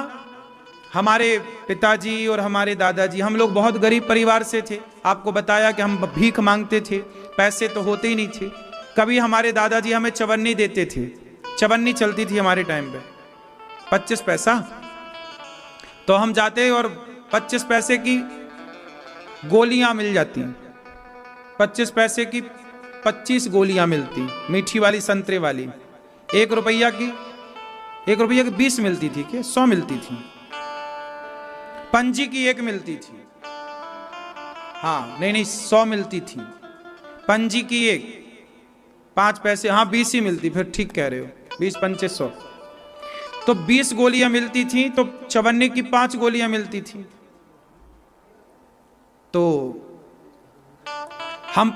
हमारे पिताजी और हमारे दादाजी, हम लोग बहुत गरीब परिवार से थे। आपको बताया कि हम भीख मांगते थे, पैसे तो होते ही नहीं थे। कभी हमारे दादाजी हमें चवन्नी देते थे, चवन्नी चलती थी हमारे टाइम पे, 25 पैसा। तो हम जाते और 25 पैसे की गोलियां मिल जाती, 25 पैसे की 25 गोलियां मिलती, मीठी वाली संतरे वाली। 1 रुपया की 20 मिलती थी कि 100 मिलती थी। पंजी की 1 मिलती थी, हाँ नहीं 100 मिलती थी। पंजी की 1 5 पैसे, हाँ 20 ही मिलती, फिर ठीक कह रहे हो, 20 पंचे 100। तो 20 गोलियां मिलती थी, तो चवन्ने की 5 गोलियां मिलती थी। तो हम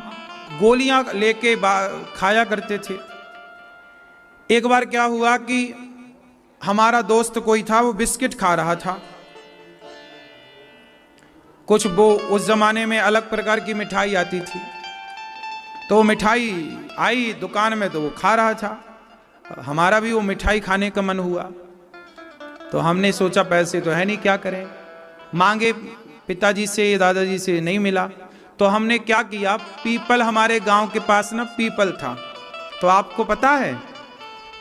गोलियां लेके खाया करते थे। एक बार क्या हुआ कि हमारा दोस्त कोई था, वो बिस्किट खा रहा था। कुछ वो उस जमाने में अलग प्रकार की मिठाई आती थी, तो मिठाई आई दुकान में, तो वो खा रहा था। हमारा भी वो मिठाई खाने का मन हुआ, तो हमने सोचा पैसे तो है नहीं, क्या करें। मांगे पिताजी से दादाजी से, नहीं मिला। तो हमने क्या किया, पीपल, हमारे गांव के पास ना पीपल था। तो आपको पता है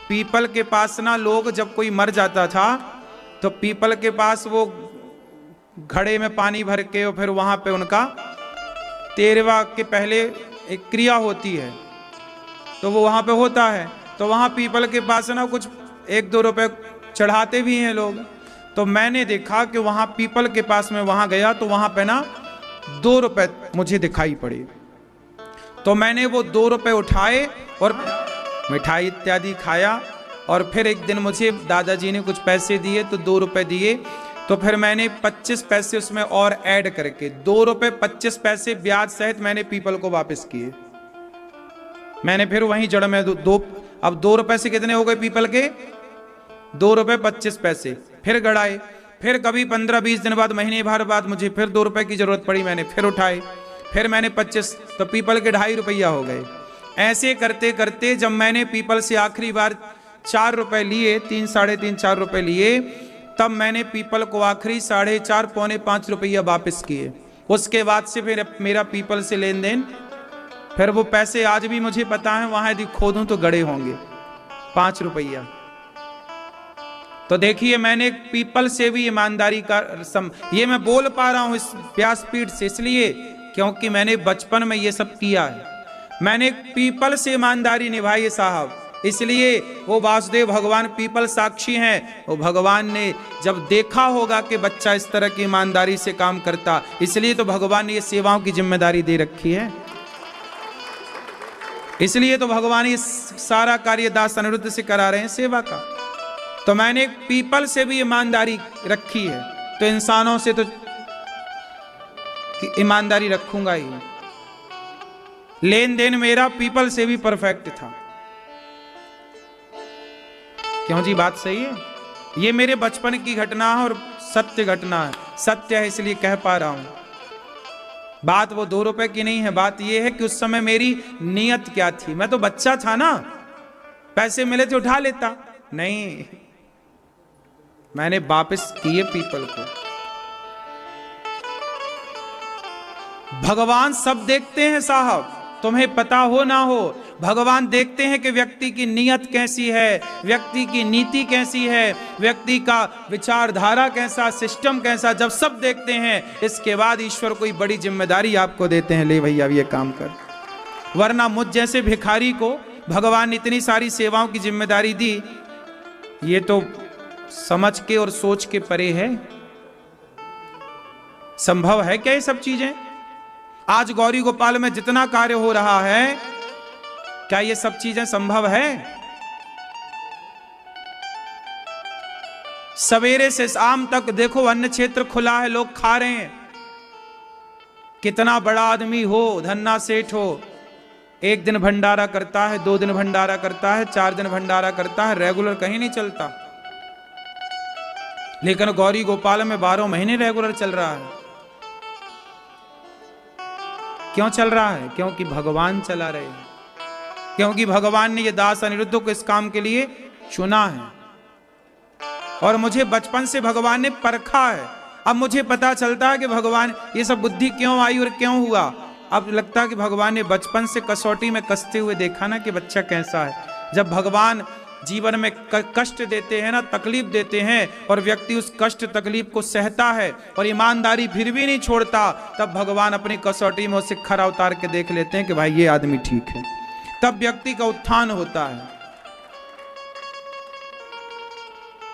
पीपल के पास ना लोग जब कोई मर जाता था तो पीपल के पास वो घड़े में पानी भर के और फिर वहां पे उनका तेरवा के पहले एक क्रिया होती है, तो वो वहां पे होता है। तो वहां पीपल के पास ना कुछ 1-2 रुपए चढ़ाते भी हैं लोग। तो मैंने देखा कि वहां पीपल के पास में वहां गया, तो वहां पे ना 2 रुपए मुझे दिखाई पड़े। तो मैंने वो 2 रुपए उठाए और मिठाई इत्यादि खाया। और फिर एक दिन मुझे दादाजी ने कुछ पैसे दिए, तो 2 रुपए दिए। तो फिर मैंने 25 पैसे उसमें और ऐड करके 2 रुपए 25 पैसे ब्याज सहित मैंने पीपल को वापस किए। मैंने फिर वहीं जड़ में अब 2 रुपए से कितने हो गए पीपल के, 2 रुपए 25 पैसे फिर गड़ाए। फिर कभी 15-20 दिन बाद, महीने भर बाद मुझे फिर 2 रुपए की जरूरत पड़ी, मैंने फिर उठाए, फिर मैंने 25, तो पीपल के 2.5 रुपया हो गए। ऐसे करते करते जब मैंने पीपल से आखिरी बार 4 रुपए लिए, 3, साढ़े 3, 4 रुपए लिए, तब मैंने पीपल को आखिरी 4.5, पौने 5 रुपया वापस किए। उसके बाद से फिर मेरा पीपल से लेन देन, फिर वो पैसे आज भी मुझे पता है, वहां यदि खोदूं तो गड़े होंगे 5 रुपया। तो देखिए मैंने पीपल से भी ईमानदारी का ये मैं बोल पा रहा हूं इस व्यासपीठ से, इसलिए क्योंकि मैंने बचपन में ये सब किया है। मैंने पीपल से ईमानदारी निभाई है साहब, इसलिए वो वासुदेव भगवान पीपल साक्षी हैं। वो भगवान ने जब देखा होगा कि बच्चा इस तरह की ईमानदारी से काम करता, इसलिए तो भगवान ने ये सेवाओं की जिम्मेदारी दे रखी है। इसलिए तो भगवान ये सारा कार्य दास अनिरुद्ध से करा रहे हैं सेवा का। तो मैंने पीपल से भी ईमानदारी रखी है, तो इंसानों से तो ईमानदारी रखूंगा ही। लेन देन मेरा पीपल से भी परफेक्ट था। क्यों जी, बात सही है। ये मेरे बचपन की घटना है और सत्य घटना है, सत्य है इसलिए कह पा रहा हूं। बात वो 2 रुपए की नहीं है, बात ये है कि उस समय मेरी नीयत क्या थी। मैं तो बच्चा था ना, पैसे मिले थे उठा लेता, नहीं, मैंने वापस किए पीपल को। भगवान सब देखते हैं साहब, तुम्हें पता हो ना हो, भगवान देखते हैं कि व्यक्ति की नीयत कैसी है, व्यक्ति की नीति कैसी है, व्यक्ति का विचारधारा कैसा, सिस्टम कैसा। जब सब देखते हैं, इसके बाद ईश्वर कोई बड़ी जिम्मेदारी आपको देते हैं, ले भैया ये काम कर। वरना मुझ जैसे भिखारी को भगवान ने इतनी सारी सेवाओं की जिम्मेदारी दी, ये तो समझ के और सोच के परे है। संभव है क्या ये सब चीजें? आज गौरी गोपाल में जितना कार्य हो रहा है, क्या ये सब चीजें संभव है? सवेरे से शाम तक देखो अन्न क्षेत्र खुला है, लोग खा रहे हैं। कितना बड़ा आदमी हो, धन्ना सेठ हो, 1 दिन भंडारा करता है, 2 दिन भंडारा करता है, 4 दिन भंडारा करता है, रेगुलर कहीं नहीं चलता। लेकिन गौरी गोपाल में 12 महीने रेगुलर चल रहा है। क्यों चल रहा है? क्योंकि भगवान चला रहे हैं, क्योंकि भगवान ने ये दास अनिरुद्ध को इस काम के लिए चुना है। और मुझे बचपन से भगवान ने परखा है। अब मुझे पता चलता है कि भगवान ये सब बुद्धि क्यों आई और क्यों हुआ। अब लगता है कि भगवान ने बचपन से कसौटी में कसते हुए देखा ना कि बच्चा कैसा है। जब भगवान जीवन में कष्ट देते हैं ना, तकलीफ देते हैं, और व्यक्ति उस कष्ट तकलीफ को सहता है और ईमानदारी फिर भी नहीं छोड़ता, तब भगवान अपनी कसौटी में उसे खरा उतार के देख लेते हैं कि भाई ये आदमी ठीक है। तब व्यक्ति का उत्थान होता है।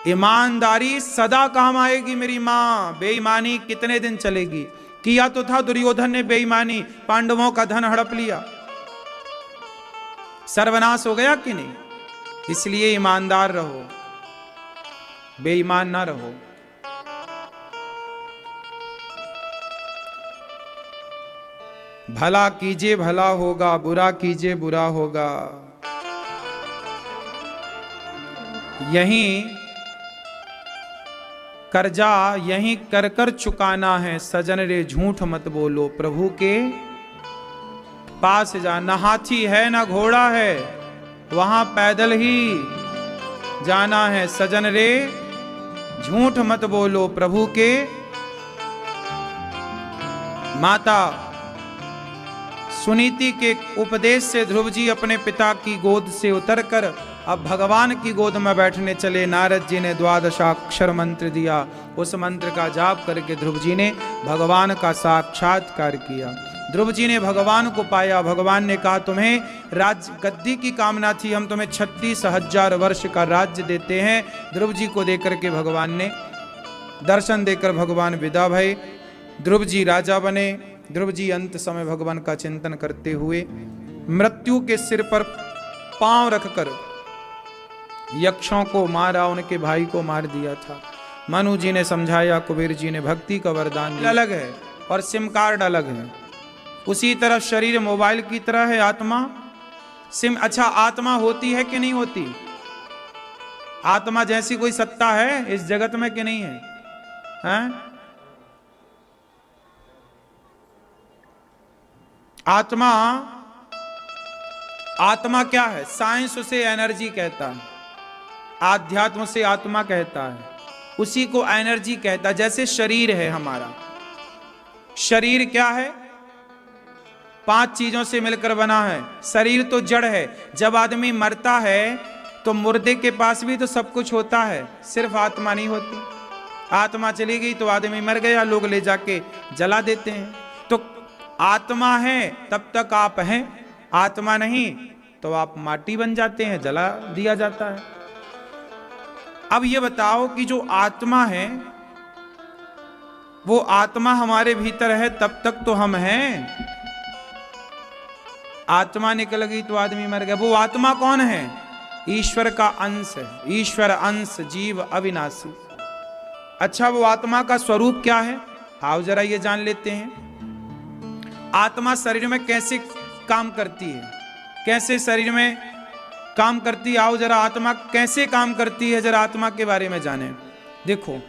ईमानदारी सदा काम आएगी मेरी मां, बेईमानी कितने दिन चलेगी। किया तो था दुर्योधन ने बेईमानी, पांडवों का धन हड़प लिया, सर्वनाश हो गया कि नहीं। इसलिए ईमानदार रहो, बेईमान ना रहो। भला कीजिए भला होगा, बुरा कीजिए बुरा होगा। यहीं कर्जा यहीं कर कर चुकाना है, सजन रे झूठ मत बोलो, प्रभु के पास जा। न हाथी है न घोड़ा है, वहां पैदल ही जाना है, सजन रे झूठ मत बोलो, प्रभु के। माता सुनीति के उपदेश से ध्रुव जी अपने पिता की गोद से उतरकर अब भगवान की गोद में बैठने चले। नारद जी ने द्वादशाक्षर मंत्र दिया, उस मंत्र का जाप करके ध्रुव जी ने भगवान का साक्षात्कार किया। ध्रुव जी ने भगवान को पाया। भगवान ने कहा तुम्हें राज्य गद्दी की कामना थी, हम तुम्हें 36,000 वर्ष का राज्य देते हैं। ध्रुव जी को देकर के भगवान ने दर्शन देकर भगवान विदा भये। ध्रुव जी राजा बने। ध्रुव जी अंत समय भगवान का चिंतन करते हुए मृत्यु के सिर पर पांव रखकर यक्षों को मारा, उनके भाई को मार दिया था। मनु जी ने समझाया, कुबेर जी ने भक्ति का वरदान दिया। अलग है और सिम कार्ड अलग है। उसी तरह शरीर मोबाइल की तरह है, आत्मा सिम। अच्छा, आत्मा होती है कि नहीं होती? आत्मा जैसी कोई सत्ता है इस जगत में कि नहीं है? हैं? आत्मा क्या है? साइंस उसे एनर्जी कहता है, आध्यात्म से आत्मा कहता है, उसी को एनर्जी कहता है। जैसे शरीर है हमारा, शरीर क्या है? 5 चीजों से मिलकर बना है। शरीर तो जड़ है। जब आदमी मरता है तो मुर्दे के पास भी तो सब कुछ होता है, सिर्फ आत्मा नहीं होती। आत्मा चली गई तो आदमी मर गया, लोग ले जाके जला देते हैं। तो आत्मा है तब तक आप हैं, आत्मा नहीं तो आप माटी बन जाते हैं, जला दिया जाता है। अब ये बताओ कि जो आत्मा है वो आत्मा हमारे भीतर है तब तक तो हम हैं। आत्मा निकल गई तो आदमी मर गया। वो आत्मा कौन है? ईश्वर का अंश है। ईश्वर अंश, जीव अविनाशी। अच्छा, वो आत्मा का स्वरूप क्या है? आओ जरा ये जान लेते हैं। आत्मा शरीर में कैसे काम करती है, कैसे शरीर में काम करती है? आओ जरा आत्मा कैसे काम करती है, जरा आत्मा के बारे में जाने। देखो,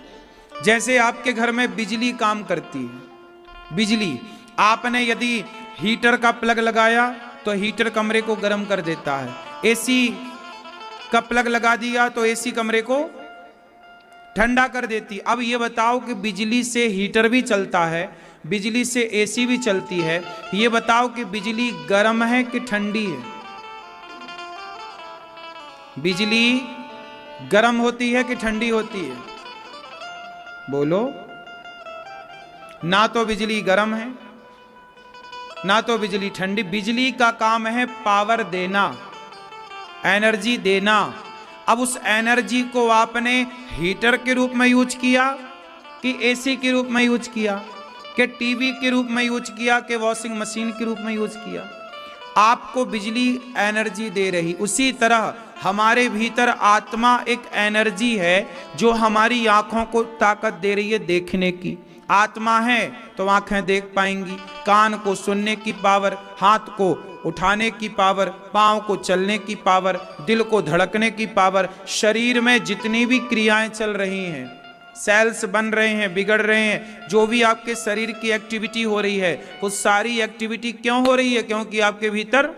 जैसे आपके घर में बिजली काम करती है। बिजली, आपने यदि हीटर का प्लग लगाया तो हीटर कमरे को गर्म कर देता है। एसी का प्लग लगा दिया तो एसी कमरे को ठंडा कर देती। अब ये बताओ कि बिजली से हीटर भी चलता है, बिजली से एसी भी चलती है। ये बताओ कि बिजली गर्म है कि ठंडी है? बिजली गर्म होती है कि ठंडी होती है? बोलो। ना तो बिजली गर्म है ना तो बिजली ठंडी। बिजली का काम है पावर देना, एनर्जी देना। अब उस एनर्जी को आपने हीटर के रूप में यूज किया कि एसी के रूप में यूज किया कि टीवी के रूप में यूज किया कि वॉशिंग मशीन के रूप में यूज किया? आपको बिजली एनर्जी दे रही। उसी तरह हमारे भीतर आत्मा एक एनर्जी है जो हमारी आंखों को ताकत दे रही है देखने की। आत्मा है तो आंखें देख पाएंगी, कान को सुनने की पावर, हाथ को उठाने की पावर, पांव को चलने की पावर, दिल को धड़कने की पावर। शरीर में जितनी भी क्रियाएं चल रही हैं, सेल्स बन रहे हैं, बिगड़ रहे हैं, जो भी आपके शरीर की एक्टिविटी हो रही है, वो सारी एक्टिविटी क्यों हो रही है? क्योंकि आपके भीतर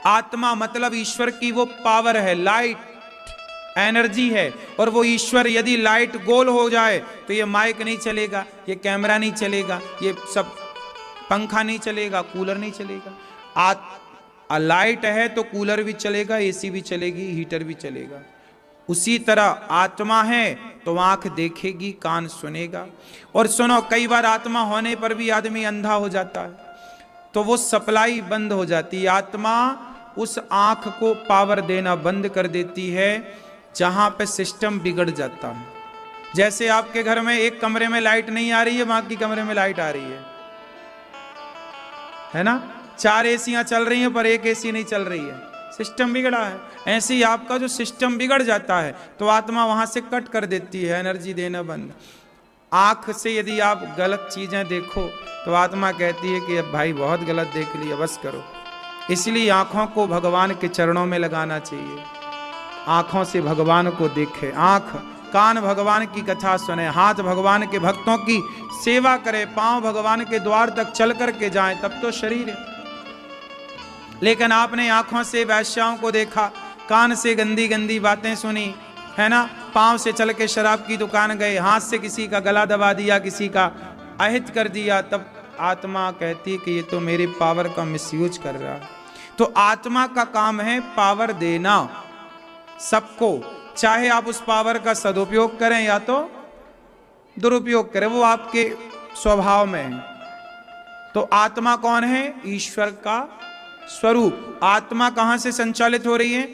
आत्मा मतलब ईश्वर की वो पावर है, लाइट एनर्जी है। और वो ईश्वर, यदि लाइट गोल हो जाए तो ये माइक नहीं चलेगा, ये कैमरा नहीं चलेगा, ये सब पंखा नहीं चलेगा, कूलर नहीं चलेगा। लाइट है तो कूलर भी चलेगा, एसी भी चलेगी, हीटर भी चलेगा। उसी तरह आत्मा है तो आंख देखेगी, कान सुनेगा। और सुनो, कई बार आत्मा होने पर भी आदमी अंधा हो जाता है, तो वो सप्लाई बंद हो जाती है। आत्मा उस आंख को पावर देना बंद कर देती है जहां पे सिस्टम बिगड़ जाता है। जैसे आपके घर में एक कमरे में लाइट नहीं आ रही है, बाकी कमरे में लाइट आ रही है ना। 4 एसियां चल रही हैं पर एक एसी नहीं चल रही है, सिस्टम बिगड़ा है। ऐसे ही आपका जो सिस्टम बिगड़ जाता है तो आत्मा वहां से कट कर देती है, एनर्जी देना बंद। आंख से यदि आप गलत चीजें देखो तो आत्मा कहती है कि अब भाई बहुत गलत देख लिया, बस करो। इसलिए आंखों को भगवान के चरणों में लगाना चाहिए, आंखों से भगवान को देखे। आंख कान भगवान की कथा सुने, हाथ भगवान के भक्तों की सेवा करे, पांव भगवान के द्वार तक चल करके जाएं, तब तो शरीर है। लेकिन आपने आंखों से वैश्याओं को देखा, कान से गंदी गंदी बातें सुनी, है ना, पांव से चल के शराब की दुकान गए, हाथ से किसी का गला दबा दिया, किसी का अहित कर दिया, तब आत्मा कहती कि ये तो मेरे पावर का मिसयूज कर रहा है। तो आत्मा का काम है पावर देना सबको, चाहे आप उस पावर का सदुपयोग करें या तो दुरुपयोग करें, वो आपके स्वभाव में है। तो आत्मा कौन है? ईश्वर का स्वरूप। आत्मा कहां से संचालित हो रही है?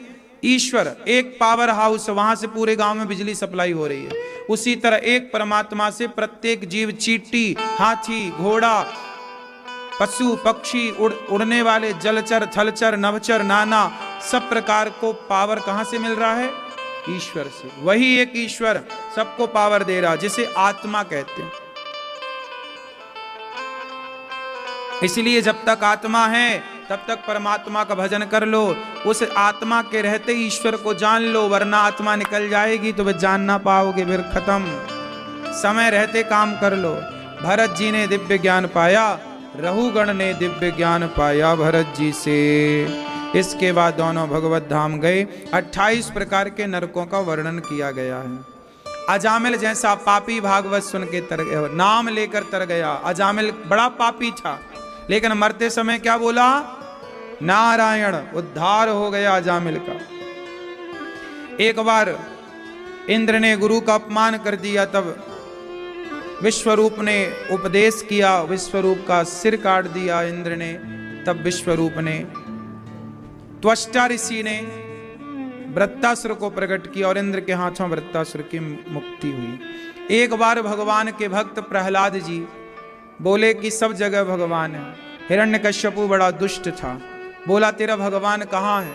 ईश्वर, एक पावर हाउस, वहां से पूरे गांव में बिजली सप्लाई हो रही है। उसी तरह एक परमात्मा से प्रत्येक जीव, चींटी, हाथी, घोड़ा, पशु, पक्षी, उड़ने वाले, जलचर, थलचर, नभचर, नाना, सब प्रकार को पावर कहां से मिल रहा है? ईश्वर से। वही एक ईश्वर सबको पावर दे रहा, जिसे आत्मा कहते हैं। इसलिए जब तक आत्मा है तब तक परमात्मा का भजन कर लो, उस आत्मा के रहते ईश्वर को जान लो, वरना आत्मा निकल जाएगी तो वे जान ना पाओगे, फिर खत्म। समय रहते काम कर लो। भरत जी ने दिव्य ज्ञान पाया, रहुगण ने दिव्य ज्ञान पाया भरत जी से। इसके बाद दोनों भगवत धाम गए। 28 प्रकार के नरकों का वर्णन किया गया है। अजामिल जैसा पापी भागवत सुन के तर गया, नाम लेकर तर गया। अजामिल बड़ा पापी था, लेकिन मरते समय क्या बोला? नारायण। उद्धार हो गया अजामिल का। एक बार इंद्र ने गुरु का अपमान कर दिया, तब विश्वरूप ने उपदेश किया, विश्वरूप का सिर काट दिया इंद्र ने। तब विश्वरूप ने, त्वष्टा ऋषि ने वृत्तासुर को प्रकट किया और इंद्र के हाथों वृत्तासुर की मुक्ति हुई। एक बार भगवान के भक्त प्रहलाद जी बोले कि सब जगह भगवान है। हिरण्यकश्यपु बड़ा दुष्ट था, बोला तेरा भगवान कहाँ है?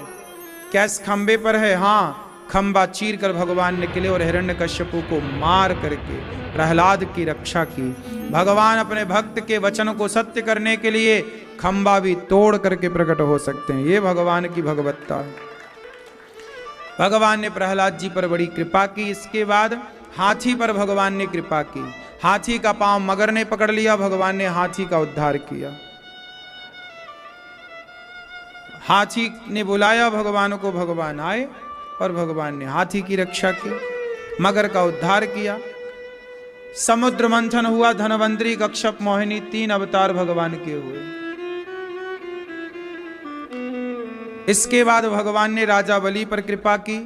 क्या इस खंबे पर है? हाँ। खंबा चीर कर भगवान निकले और हिरण्यकश्यपु को मार करके प्रहलाद की रक्षा की। भगवान अपने भक्त के वचन को सत्य करने के लिए खंबा भी तोड़ करके प्रकट हो सकते हैं। ये भगवान की भगवत्ता है। भगवान ने प्रहलाद जी पर बड़ी कृपा की। इसके बाद हाथी पर भगवान ने कृपा की। हाथी का पांव मगर ने पकड़ लिया, भगवान ने हाथी का उद्धार किया। हाथी ने बुलाया भगवान को, भगवान आए और भगवान ने हाथी की रक्षा की, मगर का उद्धार किया। समुद्र मंथन हुआ, धनवंतरी, कश्यप, मोहिनी, 3 अवतार भगवान के हुए। इसके बाद भगवान ने राजा बलि पर कृपा की।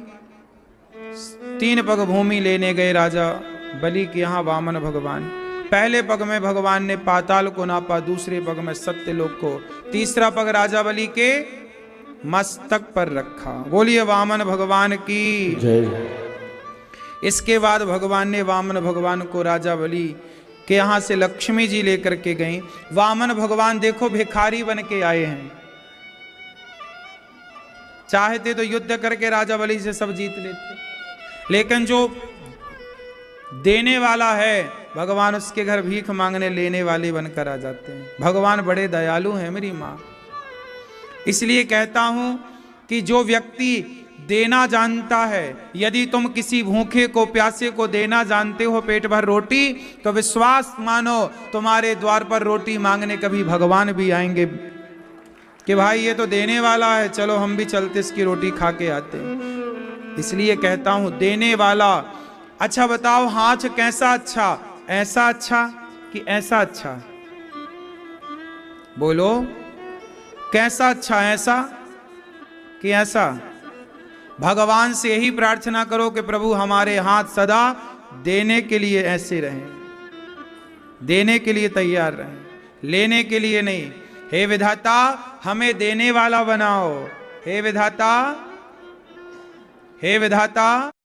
3 पग भूमि लेने गए राजा बलि के यहाँ वामन भगवान। पहले पग में भगवान ने पाताल को नापा, दूसरे पग में सत्यलोक को, तीसरा पग राजा बलि के मस्तक पर रखा। बोलिए वामन भगवान की जय। इसके बाद भगवान ने वामन भगवान को राजा बलि के यहाँ से लक्ष्मी जी लेकर के गई। वामन भगवान देखो भिखारी बन के आए हैं, चाहते तो युद्ध करके राजा बलि से सब जीत लेते, लेकिन जो देने वाला है भगवान, उसके घर भीख मांगने लेने वाले बनकर आ जाते हैं। भगवान बड़े दयालु हैं मेरी माँ। इसलिए कहता हूं कि जो व्यक्ति देना जानता है, यदि तुम किसी भूखे को, प्यासे को देना जानते हो पेट भर रोटी, तो विश्वास मानो तुम्हारे द्वार पर रोटी मांगने कभी भगवान भी आएंगे कि भाई ये तो देने वाला है, चलो हम भी चलते इसकी रोटी खा के आते। इसलिए कहता हूं देने वाला। अच्छा बताओ हाथ कैसा अच्छा? ऐसा अच्छा कि ऐसा अच्छा? बोलो कैसा अच्छा? ऐसा कि ऐसा भगवान से यही प्रार्थना करो कि प्रभु हमारे हाथ सदा देने के लिए ऐसे रहें, देने के लिए तैयार रहें, लेने के लिए नहीं। हे विधाता हमें देने वाला बनाओ, हे विधाता, हे विधाता।